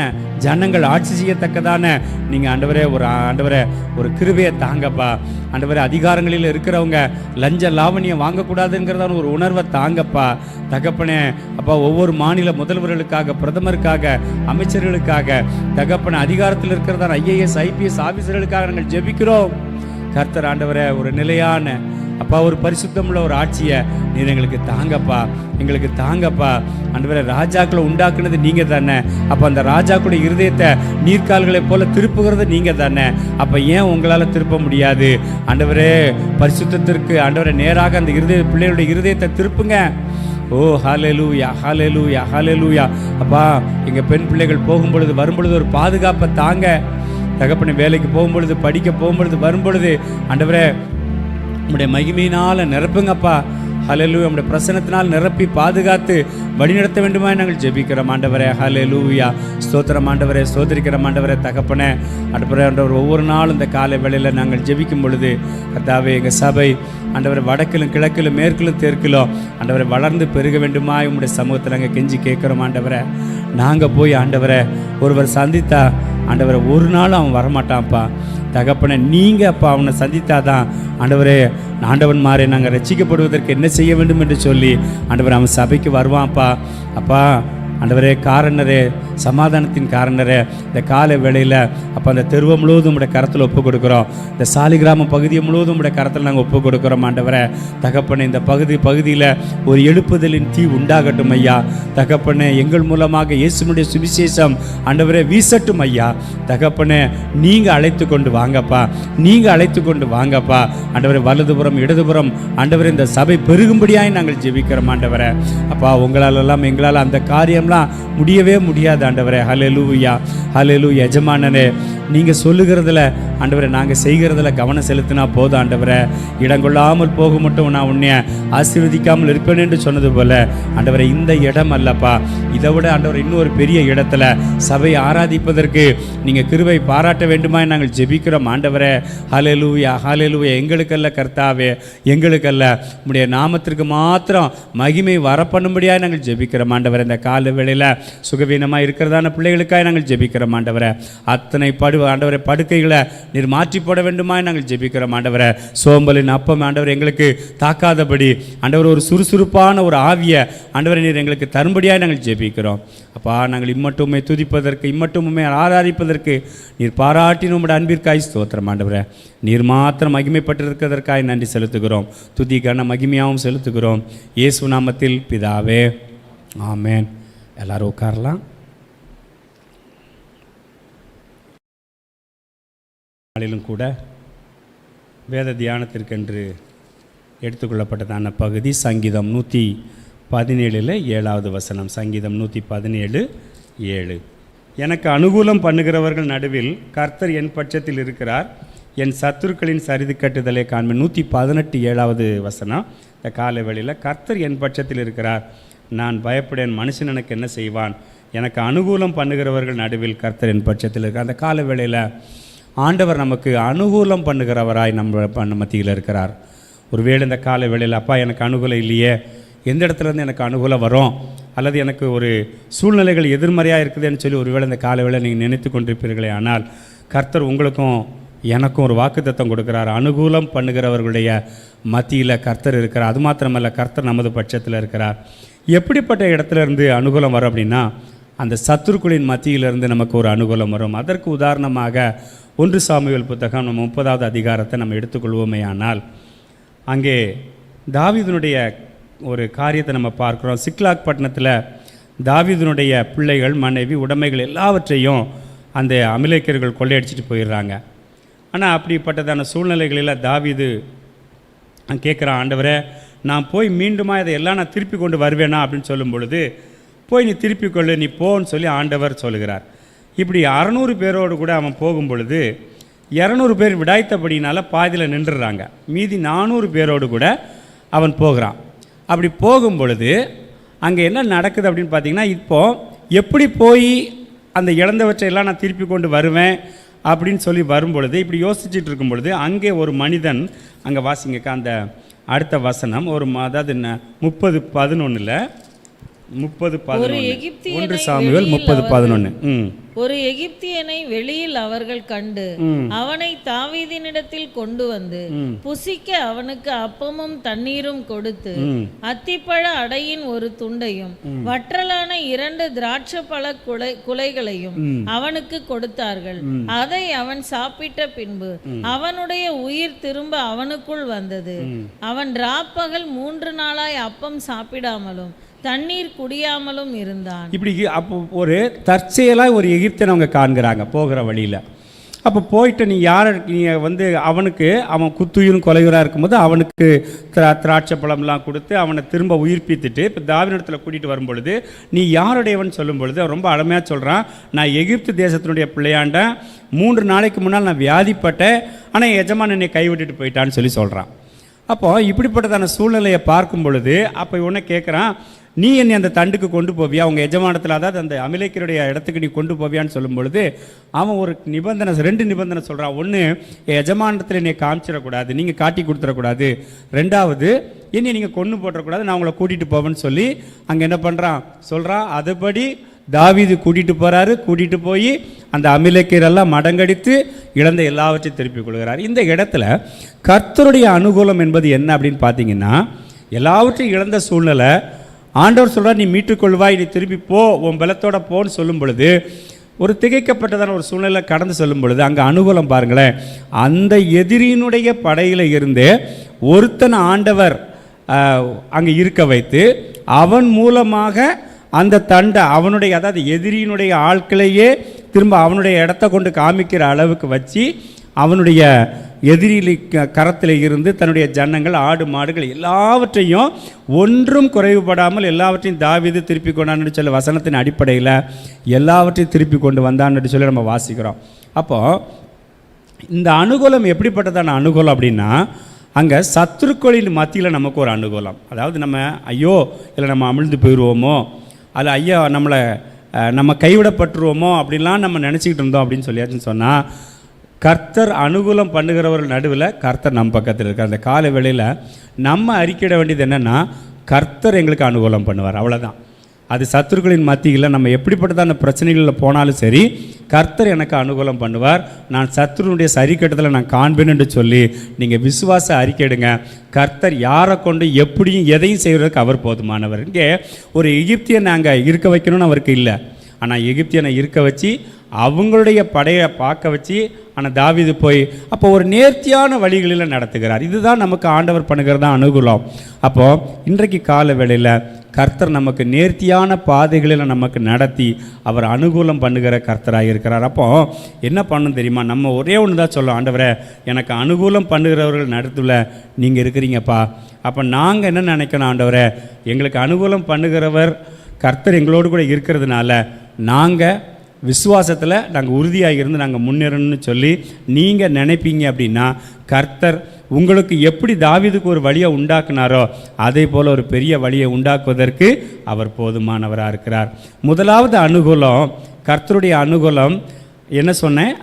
Speaker 2: ஜனங்கள் ஆட்சி செய்யத்தக்கதான நீங்கள் ஆண்டவரே ஒரு கிருபையை தாங்கப்பா. ஆண்டவரே அதிகாரங்களில் இருக்கிறவங்க லஞ்ச லாவணியம் வாங்கக்கூடாதுங்கிறதான ஒரு உணர்வை தாங்கப்பா. தகப்பனே அப்பா, ஒவ்வொரு மாநில முதல்வர்களுக்காக, பிரதமருக்காக, அமைச்சர்களுக்காக, தகப்பனே அதிகாரத்தில் இருக்கிறதான IAS IPS ஆபீசர்களுக்காக நாங்கள் ஜெபிக்கிறோம். கர்த்தர் ஆண்டவரே ஒரு நிலையான அப்பா ஒரு பரிசுத்தமுள்ள ஒரு ஆட்சியை நீர் எங்களுக்கு தாங்கப்பா. ஆண்டவரே ராஜாக்களை உண்டாக்குனது நீங்கள் தானே. அப்போ அந்த ராஜாக்களுடைய இருதயத்தை நீர்க்கால்களை போல திருப்புகிறது நீங்கள் தானே. அப்போ ஏன் உங்களால் திருப்ப முடியாது? ஆண்டவரே பரிசுத்தத்திற்கு ஆண்டவரே நேராக அந்த பிள்ளைகளுடைய இருதயத்தை திருப்புங்க. ஓ ஹல்லேலூயா, ஹல்லேலூயா, ஹல்லேலூயா. அப்பா எங்கள் பெண் பிள்ளைகள் போகும்பொழுது வரும்பொழுது ஒரு பாதுகாப்பை தாங்க. தகப்பனை வேலைக்கு போகும்பொழுது, படிக்க போகும்பொழுது, வரும்பொழுது ஆண்டவரே நம்முடைய மகிமையினால் நிரப்புங்கப்பா. ஹல்லேலூயா, நம்முடைய பிரசன்னத்தினால் நிரப்பி பாதுகாத்து வழிநடத்த வேண்டுமா நாங்கள் ஜெபிக்கிறோம். ஆண்டவரே ஹல்லேலூயா, ஸ்தோத்திரம் ஆண்டவரே, ஸ்தோத்திரிக்கிறோம் ஆண்டவரே. தகப்பனே ஆண்டவர் ஒவ்வொரு நாளும் இந்த காலை வேளையில் நாங்கள் ஜெபிக்கும் பொழுது கர்த்தாவே எங்கள் சபை ஆண்டவரை வடக்கிலும் கிழக்கிலும் மேற்கிலும் தெற்கிலும் ஆண்டவரை வளர்ந்து பெருக வேண்டுமா உங்களுடைய சமூகத்தில் நாங்கள் கெஞ்சி கேட்குறோம். ஆண்டவரை நாங்கள் போய் ஆண்டவரை ஒருவர் சந்தித்தா ஆண்டவரை ஒரு நாளும் அவன் வரமாட்டான்ப்பா. தகப்பனை நீங்கள் அப்பா அவனை சந்தித்தாதான் ஆண்டவரே ஆண்டவன் மாறே நாங்கள் ரட்சிக்கப்படுவதற்கு என்ன செய்ய வேண்டும் என்று சொல்லி ஆண்டவர் அவன் சபைக்கு வருவான்ப்பா. அப்பா ஆண்டவரே காரணரே, சமாதானத்தின் காரணரே, இந்த காலை வேளையில் அப்போ அந்த தெருவை முழுவதும் உடைய கரத்தில் ஒப்பு கொடுக்குறோம். இந்த சாலிகிராமம் பகுதியை முழுவதும் உடைய கரத்தில் நாங்கள் ஒப்பு கொடுக்குறோம். ஆண்டவரே தகப்பனே இந்த பகுதியில் ஒரு எழுப்புதலின் தீ உண்டாகட்டும் ஐயா. தகப்பனே எங்கள் மூலமாக இயேசுனுடைய சுவிசேஷம் ஆண்டவரே வீசட்டும் ஐயா. தகப்பனே நீங்கள் அழைத்து கொண்டு வாங்கப்பா. ஆண்டவரே வலதுபுறம் இடதுபுறம் ஆண்டவரே இந்த சபை பெருகும்படியாய் நாங்கள் ஜெபிக்கிறோம். ஆண்டவரே அப்பா உங்களாலெல்லாம் எங்களால் அந்த காரியம் முடியவே முடியாது ஆண்டவரே. ஹல்லேலூயா, ஹல்லேலூயா. எஜமானனே நீங்கள் சொல்லுகிறதுல ஆண்டவரை நாங்கள் செய்கிறதுல கவனம் செலுத்தினா போதும் ஆண்டவரை. இடங்கொள்ளாமல் போக மட்டும் நான் உன்னை ஆசீர்வதிக்காமல் இருப்பேன் என்று சொன்னது போல ஆண்டவரை இந்த இடம் அல்லப்பா, இதை விட ஆண்டவர் இன்னொரு பெரிய இடத்துல சபை ஆராதிப்பதற்கு நீங்கள் கிருபை பாராட்ட வேண்டுமா நாங்கள் ஜெபிக்கிறோம் ஆண்டவரே. ஹல்லேலூயா, ஹல்லேலூயா. எங்களுக்கல்ல கர்த்தாவே, எங்களுக்கல்ல உம்முடைய நாமத்திற்கு மாத்திரம் மகிமை வரப்பண்ணும்படியாக நாங்கள் ஜெபிக்கிறோம் ஆண்டவரை. இந்த கால வேளையில் சுகவீனமாக இருக்கிறதான பிள்ளைகளுக்காக நாங்கள் ஜெபிக்கிறோம் ஆண்டவரை. அத்தனை ஆண்டவரை படுக்கைகளை நீர் மாற்றி போட வேண்டுமா நாங்கள் ஜெபிக்கிறோம் ஆண்டவரை. சோம்பலின் அப்பம் ஆண்டவர் எங்களுக்கு தாக்காதபடி ஆண்டவர் ஒரு சுறுசுறுப்பான ஒரு ஆவியை ஆண்டவரை நீர் எங்களுக்கு தரும்படியாக நாங்கள் ஜெபிக்கிறோம். அப்பா நாங்கள் இம்மட்டுமே துதிப்பதற்கு, இம்மட்டுமே ஆராதிப்பதற்கு நீர் பாராட்டின உம்முடைய அன்பிற்காய் ஸ்தோத்திரம் ஆண்டவரை. நீர் மாத்திரம் மகிமைப்பட்டிருக்கிறதற்காக நன்றி செலுத்துகிறோம். துதி கன மகிமையாகவும் செலுத்துகிறோம். இயேசு நாமத்தில் பிதாவே, ஆமேன். எல்லாரும் உட்காரலாம். நாளிலும் கூட வேத தியானத்திற்கென்று எடுத்துக்கொள்ளப்பட்டதான பகுதி சங்கீதம் 117 7வது வசனம். சங்கீதம் 117 7.
Speaker 1: எனக்கு அனுகூலம் பண்ணுகிறவர்கள் நடுவில் கர்த்தர் என் பட்சத்தில் இருக்கிறார், என் சத்துருக்களின் சரிது கட்டுதலை காண்பேன். 118 7வது வசனம். இந்த காலை வேளையில் கர்த்தர் என் பட்சத்தில் இருக்கிறார், நான் பயப்படேன், மனுஷன் எனக்கு என்ன செய்வான்? எனக்கு அனுகூலம் பண்ணுகிறவர்கள் நடுவில் கர்த்தர் என் பட்சத்தில் இருக்கிறார். அந்த காலை வேளையில் ஆண்டவர் நமக்கு அனுகூலம் பண்ணுகிறவராய் நம்ம மத்தியில் இருக்கிறார். ஒருவேளை இந்த காலை வேளையில் அப்பா எனக்கு அனுகூலம் இல்லையே, எந்த இடத்துலேருந்து எனக்கு அனுகூலம் வரும், அல்லது எனக்கு ஒரு சூழ்நிலைகள் எதிர்மறையாக இருக்குதுன்னு சொல்லி ஒருவேளை இந்த காலை வேளை நீங்கள் நினைத்து கொண்டிருப்பீர்களே, ஆனால் கர்த்தர் உங்களுக்கும் எனக்கும் ஒரு வாக்குத்தத்தம் கொடுக்குறார். அனுகூலம் பண்ணுகிறவர்களுடைய மத்தியில் கர்த்தர் இருக்கிறார். அது மாத்திரமல்ல, கர்த்தர் நமது பட்சத்தில் இருக்கிறார். எப்படிப்பட்ட இடத்துல இருந்து அனுகூலம் வரும் அப்படின்னா, அந்த சத்துருக்களின் மத்தியிலிருந்து நமக்கு ஒரு அனுகூலம் வரும். அதற்கு உதாரணமாக 1 சாமுவேல் புத்தகம் நம்ம 30வது அதிகாரத்தை நம்ம எடுத்துக்கொள்வோமே ஆனால், அங்கே தாவீதுனுடைய ஒரு காரியத்தை நம்ம பார்க்குறோம். சிக்லாக் பட்டணத்தில் தாவீதுனுடைய பிள்ளைகள், மனைவி, உடைமைகள் எல்லாவற்றையும் அந்த அமலேக்கியர்கள் கொள்ளையடிச்சிட்டு போயிடுறாங்க. ஆனால் அப்படிப்பட்டதான சூழ்நிலைகளில் தாவீது கேட்குறான், ஆண்டவரே நான் போய் மீண்டுமா இதை எல்லாம் நான் திருப்பி கொண்டு வருவேனா அப்படின்னு சொல்லும் பொழுது, போய் நீ திருப்பி கொள்ளு, நீ போன்னு சொல்லி ஆண்டவர் சொல்லுகிறார். இப்படி 600 பேரோடு கூட அவன் போகும் பொழுது 200 பேர் விடாய்த்தபடினால பாதியில் நின்றுடுறாங்க. மீதி 400 பேரோடு கூட அவன் போகிறான். அப்படி போகும் பொழுது அங்கே என்ன நடக்குது அப்படின்னு பார்த்தீங்கன்னா, இப்போது எப்படி போய் அந்த இழந்தவற்றையெல்லாம் நான் திருப்பி கொண்டு வருவேன் அப்படின்னு சொல்லி வரும் பொழுது, இப்படி யோசிச்சுட்டு இருக்கும் பொழுது அங்கே ஒரு மனிதன், அங்கே வாசிங்கக்கா அந்த அடுத்த வசனம், அதாவது 30:11 1 சாமுவேல் 30:11.
Speaker 4: ஒரு எகிப்தியனை வெளியில் அவர்கள் கண்டு அவனை தாவீதினிடத்தில் கொண்டு வந்து புசிக்க அவனுக்கு அப்பமும் தண்ணீரும் கொடுத்து அத்திப்பழ அடையின் ஒரு துண்டையும் வற்றலான 2 திராட்சைப்பழ குலைகளையும் அவனுக்கு கொடுத்தார்கள். அதை அவன் சாப்பிட்ட பின்பு அவனுடைய உயிர் திரும்ப அவனுக்குள் வந்தது. அவன் ராப்பகல் 3 நாளாய் அப்பம் சாப்பிடாமலும் தண்ணீர் குடியாமலும் இருந்தான்.
Speaker 1: இப்படி அப்போ ஒரு தற்செயலாக ஒரு எகிப்தியனை அவங்க காண்கிறாங்க போகிற வழியில். அப்போ போயிட்டு நீ அவனுக்கு அவன் குத்துயிரும் கொலையுறாக இருக்கும்போது அவனுக்கு திராட்சை பழம்லாம் கொடுத்து அவனை திரும்ப உயிர்ப்பித்துட்டு இப்போ தாவீதினிடத்தில் கூட்டிகிட்டு வரும் பொழுது, நீ யாருடையவன் சொல்லும் பொழுது அவன் ரொம்ப அருமையாக சொல்கிறான், நான் எகிப்து தேசத்தினுடைய பிள்ளையாண்டேன், 3 நாளைக்கு முன்னால் நான் வியாதிப்பட்டேன், ஆனால் என் எஜமான் என்னை கைவிட்டுட்டு போயிட்டான்னு சொல்லி சொல்கிறான். அப்போது இப்படிப்பட்டதான சூழ்நிலையை பார்க்கும் பொழுது அப்போ இவனை கேட்குறான், நீ என்னை அந்த தண்டுக்கு கொண்டு போவியா, அவங்க எஜமானத்தில், அதாவது அந்த அமலேக்கியருடைய இடத்துக்கு நீ கொண்டு போவியான்னு சொல்லும் பொழுது அவன் ஒரு நிபந்தனை, 2 நிபந்தனை சொல்கிறான். ஒன்று, எஜமானத்தில் என்னை காமிச்சிடக்கூடாது, நீங்கள் காட்டி கொடுத்துடக்கூடாது. 2வது, என்னை நீங்கள் கொண்டு போட்டுறக்கூடாது, நான் உங்களை கூட்டிகிட்டு போவேன்னு சொல்லி அங்கே என்ன பண்ணுறான் சொல்கிறான். அதுபடி தாவீது கூட்டிகிட்டு போகிறாரு. கூட்டிகிட்டு போய் அந்த அமலேக்கியரெல்லாம் மடங்கடித்து இழந்த எல்லாவற்றையும் திருப்பிக் கொள்கிறார். இந்த இடத்துல கர்த்தருடைய அனுகூலம் என்பது என்ன அப்படின்னு பார்த்தீங்கன்னா, எல்லாவற்றையும் இழந்த சூழ்நிலை ஆண்டவர் சொல்கிறார், நீ மீட்டுக்கொள்வாய், நீ திருப்பி போ, உன் பலத்தோட போன்னு சொல்லும் பொழுது, ஒரு திகைக்கப்பட்டதான ஒரு சூழ்நிலை கடந்து சொல்லும் பொழுது அங்கே அனுகூலம் பாருங்களேன். அந்த எதிரியினுடைய படையில் இருந்து ஒருத்தன் ஆண்டவர் அங்கே இருக்க வைத்து அவன் மூலமாக அந்த தண்டை அவனுடைய, அதாவது எதிரியினுடைய ஆட்களையே திரும்ப அவனுடைய இடத்த கொண்டு காமிக்கிற அளவுக்கு வச்சு அவனுடைய எதிரியில் கரத்தில் இருந்து தன்னுடைய ஜனங்கள், ஆடு மாடுகள் எல்லாவற்றையும் ஒன்றும் குறைவுபடாமல் எல்லாவற்றையும் தாவீது திருப்பி கொண்டான்னு சொல்லி வசனத்தின் அடிப்படையில் எல்லாவற்றையும் திருப்பி கொண்டு வந்தான்னு சொல்லி நம்ம வாசிக்கிறோம். அப்போது இந்த அனுகூலம் எப்படிப்பட்டதான அனுகூலம் அப்படின்னா, அங்கே சத்துருக்களின் மத்தியில் நமக்கு ஒரு அனுகூலம். அதாவது நம்ம ஐயோ இல்லை நம்ம அமிழ்ந்து போயிடுவோமோ, அல்ல ஐயா நம்ம கைவிடப்பட்டுருவோமோ அப்படின்லாம் நம்ம நினச்சிக்கிட்டு இருந்தோம் அப்படின்னு சொல்லியாச்சுன்னு சொன்னால், கர்த்தர் அனுகூலம் பண்ணுகிறவர்கள் நடுவில் கர்த்தர் நம்ம பக்கத்தில் இருக்கார். அந்த கால வேளையில் நம்ம அறிக்கையிட வேண்டியது என்னென்னா, கர்த்தர் எங்களுக்கு அனுகூலம் பண்ணுவார், அவ்வளோதான். அது சத்துருக்களின் மத்தியில் நம்ம எப்படிப்பட்டதான பிரச்சனைகளில் போனாலும் சரி, கர்த்தர் எனக்கு அனுகூலம் பண்ணுவார், நான் சத்துருனுடைய சரிக்கட்டத்தில் நான் காண்பேன் என்று சொல்லி நீங்கள் விசுவாச அறிக்கையிடுங்க. கர்த்தர் யாரை கொண்டு எப்படியும் எதையும் செய்வதற்கு அவர் போதுமானவர். இங்கே ஒரு எகிப்தியனை அங்கே இருக்க வைக்கணும்னு அவருக்கு இல்லை, ஆனால் எகிப்தியனை இருக்க வச்சு அவங்களுடைய படையை பார்க்க வச்சு ஆனால் தாவீது போய் அப்போ ஒரு நேர்த்தியான வழிகளில் நடத்துகிறார். இதுதான் நமக்கு ஆண்டவர் பண்ணுகிறது தான் அனுகூலம். அப்போது இன்றைக்கு கால வேளையில் கர்த்தர் நமக்கு நேர்த்தியான பாதைகளில் நமக்கு நடத்தி அவர் அனுகூலம் பண்ணுகிற கர்த்தராக இருக்கிறார். அப்போது என்ன பண்ணணும் தெரியுமா, நம்ம ஒரே ஒன்று தான் சொல்லும், ஆண்டவரே எனக்கு அனுகூலம் பண்ணுகிறவர்கள் நடுத்துல நீங்கள் இருக்கிறீங்கப்பா. அப்போ நாங்கள் என்ன நினைக்கணும், ஆண்டவரே எங்களுக்கு அனுகூலம் பண்ணுகிறவர் கர்த்தர் எங்களோடு கூட இருக்கிறதுனால நாங்கள்
Speaker 2: விசுவாசத்தில் நாங்கள் உறுதியாக இருந்து நாங்கள் முன்னேறணும்னு சொல்லி நீங்கள் நினைப்பீங்க அப்படின்னா கர்த்தர் உங்களுக்கு எப்படி தாவீதுக்கு ஒரு வழியை உண்டாக்குனாரோ அதே போல் ஒரு பெரிய வழியை உண்டாக்குவதற்கு அவர் போதுமானவராக இருக்கிறார். முதலாவது அனுகூலம், கர்த்தருடைய அனுகூலம் என்ன சொன்னேன்,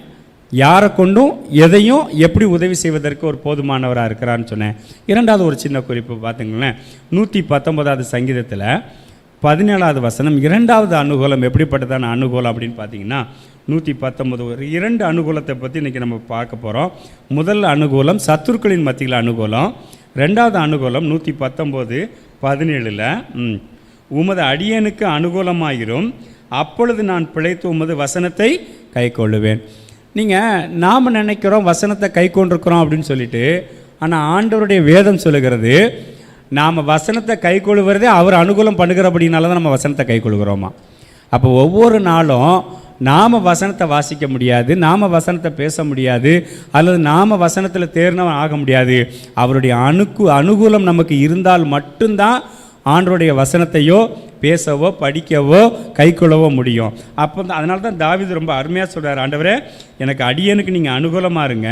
Speaker 2: யாரை கொண்டும் எதையும் எப்படி உதவி செய்வதற்கு ஒரு போதுமானவராக இருக்கிறான்னு சொன்னேன். இரண்டாவது ஒரு சின்ன குறிப்பு பார்த்துங்களேன், 119வது சங்கீதத்தில் 17வது வசனம், இரண்டாவது அனுகூலம் எப்படிப்பட்டதான அனுகூலம் அப்படின்னு பார்த்தீங்கன்னா 119 ஒரு 2 அனுகூலத்தை பற்றி இன்றைக்கி நம்ம பார்க்க போகிறோம். முதல் அனுகூலம் சத்துருக்களின் மத்தியில் அனுகூலம். ரெண்டாவது அனுகூலம் 119:17 உமது அடியனுக்கு அனுகூலமாயிரும், அப்பொழுது நான் பிழைத்து உமது வசனத்தை கை கொள்ளுவேன். நாம் நினைக்கிறோம் வசனத்தை கை கொண்டிருக்கிறோம் அப்படின்னு சொல்லிட்டு, ஆனால் ஆண்டவருடைய வேதம் சொல்லுகிறது நாம் வசனத்தை கை கொள்ளுகிறதே அவர் அனுகூலம் பண்ணுகிறபடினால தான் நம்ம வசனத்தை கை கொள்கிறோமா. அப்போ ஒவ்வொரு நாளும் நாம் வசனத்தை வாசிக்க முடியாது, நாம் வசனத்தை பேச முடியாது, அல்லது நாம் வசனத்தில் தேர்ந்தவன் ஆக முடியாது. அவருடைய அனுகூலம் நமக்கு இருந்தால் மட்டும்தான் ஆண்டவருடைய வசனத்தையோ பேசவோ படிக்கவோ கை கொள்ளவோ முடியும். அப்போ அதனால தான் தாவீது ரொம்ப அருமையாக சொல்கிறார், ஆண்டவரே எனக்கு அடியனுக்கு நீங்கள் அனுகூலமாக இருங்க,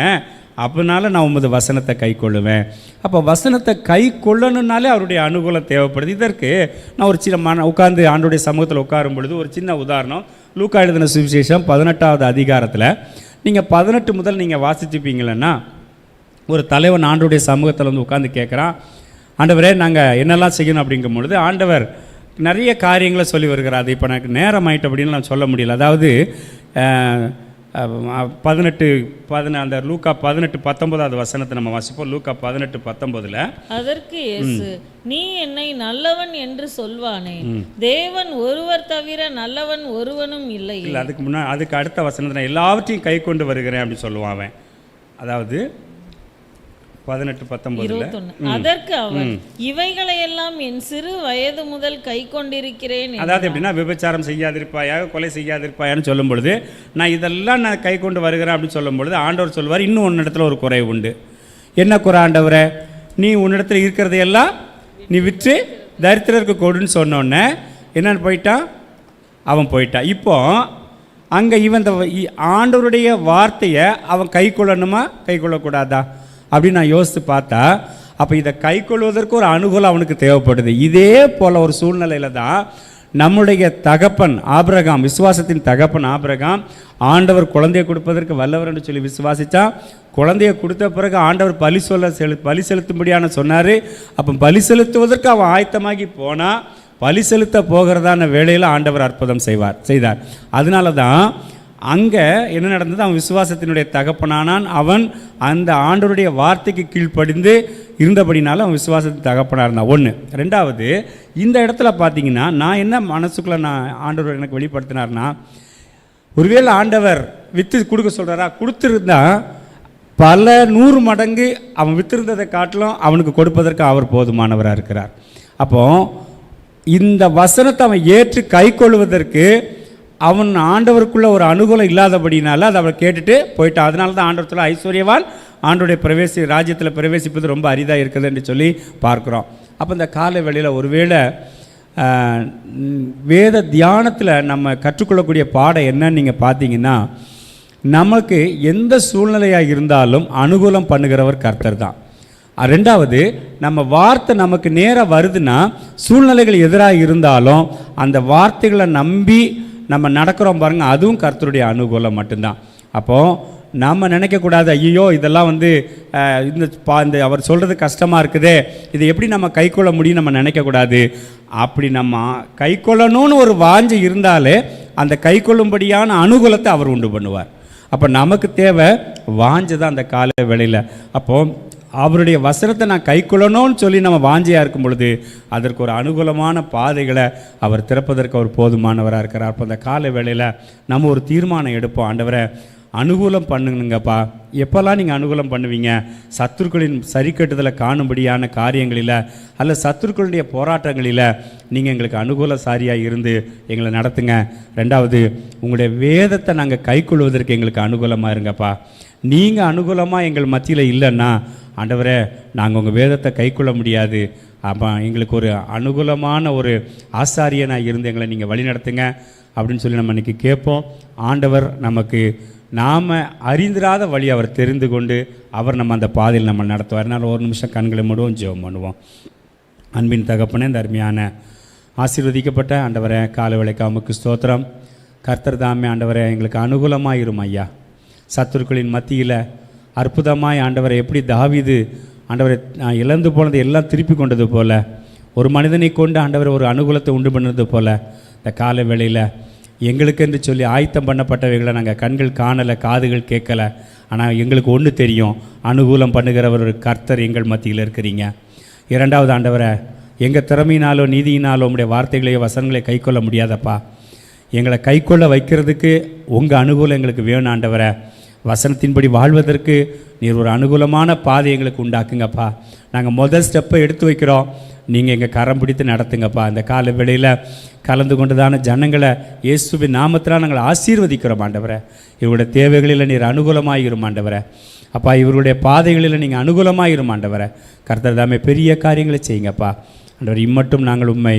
Speaker 2: அப்படினால நான் உமது வசனத்தை கை கொள்ளுவேன். அப்போ வசனத்தை கை கொள்ளணுன்னாலே அவருடைய அனுகூலம் தேவைப்படுது. இதற்கு நான் ஒரு சின்ன உட்கார்ந்து ஆண்டோடைய சமூகத்தில் உட்காரும் பொழுது ஒரு சின்ன உதாரணம். லூக்கா எழுதின சுவிசேஷம் 18வது அதிகாரத்தில் நீங்கள் 18 முதல் நீங்கள் வாசிச்சுப்பீங்களன்னா, ஒரு தலைவன் ஆண்டோடைய சமூகத்தில் வந்து உட்காந்து கேட்குறான், ஆண்டவரே நாங்கள் என்னெல்லாம் செய்யணும் அப்படிங்கும் பொழுது ஆண்டவர் நிறைய காரியங்களை சொல்லி வருகிறார். அது இப்போ எனக்கு நேரம் ஆயிட்டு அப்படின்னு நான் சொல்ல முடியல. அதாவது 18 அந்த லூக்கா 18:19வது வசனத்தை நம்ம வாசிப்போம். லூக்கா 18:19
Speaker 4: அதற்கு இயேசு, நீ என்னை நல்லவன் என்று சொல்வானே, தேவன் ஒருவர் தவிர நல்லவன் ஒருவனும் இல்லை.
Speaker 2: இல்லை, அதுக்கு அடுத்த வசனத்தை நான் எல்லாவற்றையும் கை கொண்டு வருகிறேன் அப்படின்னு சொல்லுவான் அவன். அதாவது 18:19
Speaker 4: அதற்கு அவன், இவைகளையெல்லாம் என் சிறு வயது முதல் கை கொண்டிருக்கிறேன்.
Speaker 2: அதாவது எப்படின்னா, விபச்சாரம் செய்யாதிருப்பாயாக, கொலை செய்யாதிருப்பாயான்னு சொல்லும் பொழுது நான் இதெல்லாம் நான் கை கொண்டு வருகிறேன் அப்படின்னு சொல்லும் பொழுது ஆண்டவர் சொல்வார், இன்னும் உன்னிடத்தில் ஒரு குறை உண்டு. என்ன குறை ஆண்டவரே? நீ உன்னிடத்தில் இருக்கிறதையெல்லாம் நீ விற்று தரித்திரருக்கு கொடுன்னு சொன்னோன்னே என்னன்னு போயிட்டான், அவன் போயிட்டான். இப்போ அங்கே இவன் ஆண்டவருடைய வார்த்தையை அவன் கை கொள்ளணுமா கை கொள்ளக்கூடாதா அப்படின்னு நான் யோசித்து பார்த்தா, அப்போ இதை கை கொள்வதற்கு ஒரு அனுகூலம் அவனுக்கு தேவைப்படுது. இதே போல் ஒரு சூழ்நிலையில் தான் நம்முடைய தகப்பன் ஆபிரகாம், விசுவாசத்தின் தகப்பன் ஆபிரகாம், ஆண்டவர் குழந்தையை கொடுப்பதற்கு வல்லவர் என்று சொல்லி விசுவாசித்தா. குழந்தையை கொடுத்த பிறகு ஆண்டவர் பலி செலுத்தும்படியான சொன்னார். அப்போ பலி செலுத்துவதற்கு அவன் ஆயத்தமாகி போனால், பலி செலுத்த போகிறதான வேளையில் ஆண்டவர் அற்புதம் செய்தார். அதனால தான் அங்கே என்ன நடந்தது, அவன் விசுவாசத்தினுடைய தகப்பனானான். அவன் அந்த ஆண்டவருடைய வார்த்தைக்கு கீழ்ப்படிந்து இருந்தபடினால அவன் விசுவாசத்தின் தகப்பனாக இருந்தான். ஒன்று. ரெண்டாவது, இந்த இடத்துல பார்த்தீங்கன்னா நான் என்ன மனசுக்குள்ளே ஆண்டவர் எனக்கு வெளிப்படுத்தினார்னா, ஒருவேளை ஆண்டவர் விற்று கொடுக்க சொல்கிறாரா, கொடுத்துருந்தா பல 100 மடங்கு அவன் விற்றிருந்ததை காட்டிலும் அவனுக்கு கொடுப்பதற்கு அவர் போதுமானவராக இருக்கிறார். அப்போது இந்த வசனத்தை அவன் ஏற்று கை கொள்வதற்கு அவன் ஆண்டவருக்குள்ள ஒரு அனுகூலம் இல்லாதபடினால அதை அவன் கேட்டுட்டு போயிட்டான். அதனால தான் ஆண்டவர் சொல்ல, ஐஸ்வர்யவான் ஆண்டோடைய ராஜ்யத்தில் பிரவேசிப்பது ரொம்ப அரிதாக இருக்குது என்று சொல்லி பார்க்குறோம். அப்போ இந்த காலை வேளையில் ஒருவேளை வேத தியானத்தில் நம்ம கற்றுக்கொள்ளக்கூடிய பாடம் என்னன்னு நீங்கள் பார்த்தீங்கன்னா, நமக்கு எந்த சூழ்நிலையாக இருந்தாலும் அனுகூலம் பண்ணுகிறவர் கர்த்தர் தான். ரெண்டாவது, நம்ம வார்த்தை நமக்கு நேராக வருதுன்னா, சூழ்நிலைகள் எதிராக இருந்தாலும் அந்த வார்த்தைகளை நம்பி நம்ம நடக்கிறோம் பாருங்கள், அதுவும் கர்த்தருடைய அனுகூலம் மட்டும்தான். அப்போது நம்ம நினைக்கக்கூடாது, ஐயோ இதெல்லாம் இந்த அவர் சொல்கிறது கஷ்டமாக இருக்குதே, இதை எப்படி நம்ம கை கொள்ள முடியும் நம்ம நினைக்கக்கூடாது. அப்படி நம்ம கை கொள்ளணும்னு ஒரு வாஞ்சை இருந்தாலே அந்த கை கொள்ளும்படியான அனுகூலத்தை அவர் உண்டு பண்ணுவார். அப்போ நமக்கு தேவை வாஞ்சை தான் அந்த கால வேளையில். அப்போது அவருடைய வசனத்தை நான் கை கொள்ளணும்னு சொல்லி நம்ம வாஞ்சியாக இருக்கும் பொழுது அதற்கு ஒரு அனுகூலமான பாதைகளை அவர் திறப்பதற்கு அவர் போதுமானவராக இருக்கிறார். அப்போ அந்த கால வேளையில் நம்ம ஒரு தீர்மானம் எடுப்போம், ஆண்டவரை அனுகூலம் பண்ணுங்கப்பா. எப்போல்லாம் நீங்கள் அனுகூலம் பண்ணுவீங்க? சத்துருக்களின் சரிக்கட்டுதலை காணும்படியான காரியங்களில் அல்ல சத்துருக்களுடைய போராட்டங்களில் நீங்கள் எங்களுக்கு அனுகூலசாரியாக இருந்து எங்களை நடத்துங்க. ரெண்டாவது, உங்களுடைய வேதத்தை நாங்கள் கை கொள்வதற்கு எங்களுக்கு அனுகூலமாக இருங்கப்பா.
Speaker 1: நீங்கள் அனுகூலமாக எங்கள் மத்தியில் இல்லைன்னா ஆண்டவரே நாங்கள் உங்கள் வேதத்தை கைக்கொள்ள முடியாது. அப்போ எங்களுக்கு ஒரு அனுகூலமான ஒரு ஆசாரியனாக இருந்து எங்களை நீங்கள் வழி நடத்துங்க அப்படின்னு சொல்லி நம்ம இன்றைக்கி கேட்போம். ஆண்டவர் நமக்கு நாம் அறிந்திராத வழி அவர் தெரிந்து கொண்டு அவர் நம்ம அந்த பாதையில் நம்ம நடத்துவார். அதனால் ஒரு நிமிஷம் கண்களை மூடுவோம், ஜெபம் பண்ணுவோம். அன்பின் தகப்பனே, இந்த அருமையான ஆசீர்வதிக்கப்பட்ட ஆண்டவரே காலை வேளைக்கு உமக்கு ஸ்தோத்திரம். கர்த்தர் தாமே ஆண்டவரே எங்களுக்கு அனுகூலமாக இரும் ஐயா. சத்துருக்களின் மத்தியில் அற்புதமாய் ஆண்டவரை எப்படி தாவீது ஆண்டவரை நான் இழந்து போனதை எல்லாம் திருப்பி கொண்டது போல், ஒரு மனிதனை கொண்டு ஆண்டவரை ஒரு அனுகூலத்தை உண்டு பண்ணது போல் இந்த காலை வேளையில் எங்களுக்கென்று சொல்லி ஆயத்தம் பண்ணப்பட்டவைகளை நாங்கள் கண்கள் காணலை, காதுகள் கேட்கலை. ஆனால் எங்களுக்கு ஒன்று தெரியும், அனுகூலம் பண்ணுகிறவர் ஒரு கர்த்தர் எங்கள் மத்தியில் இருக்கிறீங்க. இரண்டாவது ஆண்டவரை எங்கள் திறமையினாலோ நீதியினாலோ உங்களுடைய வார்த்தைகளையோ வசனங்களை கைக்கொள்ள முடியாதப்பா. எங்களை கைக்கொள்ள வைக்கிறதுக்கு உங்கள் அனுகூலம் எங்களுக்கு வேணும் ஆண்டவரை. வசனத்தின்படி வாழ்வதற்கு நீர் ஒரு அனுகூலமான பாதை எங்களுக்கு உண்டாக்குங்கப்பா. நாங்கள் முதல் ஸ்டெப்பை எடுத்து வைக்கிறோம், நீங்கள் எங்கள் கரம் பிடித்து நடத்துங்கப்பா. இந்த கால வேளையில் கலந்து கொண்டதான ஜனங்களை இயேசுவின் நாமத்தில் நாங்கள் ஆசீர்வதிக்கிறோம் ஆண்டவரை. இவருடைய தேவைகளில் நீர் அனுகூலமாகிரும் ஆண்டவரை. அப்பா, இவருடைய பாதைகளில் நீங்கள் அனுகூலமாகிரும் ஆண்டவரை. கர்த்தர் தாமே பெரிய காரியங்களை செய்யுங்கப்பா ஆண்டவர். இம்மட்டும் நாங்கள் உண்மை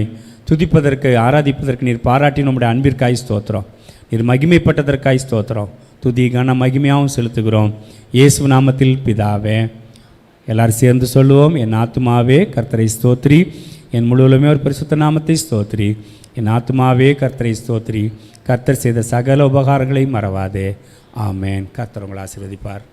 Speaker 1: துதிப்பதற்கு ஆராதிப்பதற்கு நீர் பாராட்டின உம்முடைய அன்பிற்காய் ஸ்தோத்திரம். நீர் மகிமைப்பட்டதற்காய் ஸ்தோத்திரம். துதி கன மகிமையாகவும் செலுத்துகிறோம் இயேசு நாமத்தில் பிதாவே. எல்லாரும் சேர்ந்து சொல்லுவோம், என் ஆத்துமாவே கர்த்தரை ஸ்தோத்ரி, என் முழுவதுமே ஒரு பரிசுத்த நாமத்தை ஸ்தோத்ரி. என் ஆத்துமாவே கர்த்தரை ஸ்தோத்ரி, கர்த்தர் செய்த சகல உபகாரங்களையும் மறவாதே. ஆமேன். கர்த்தர் உங்களை ஆசீர்வதிப்பார்.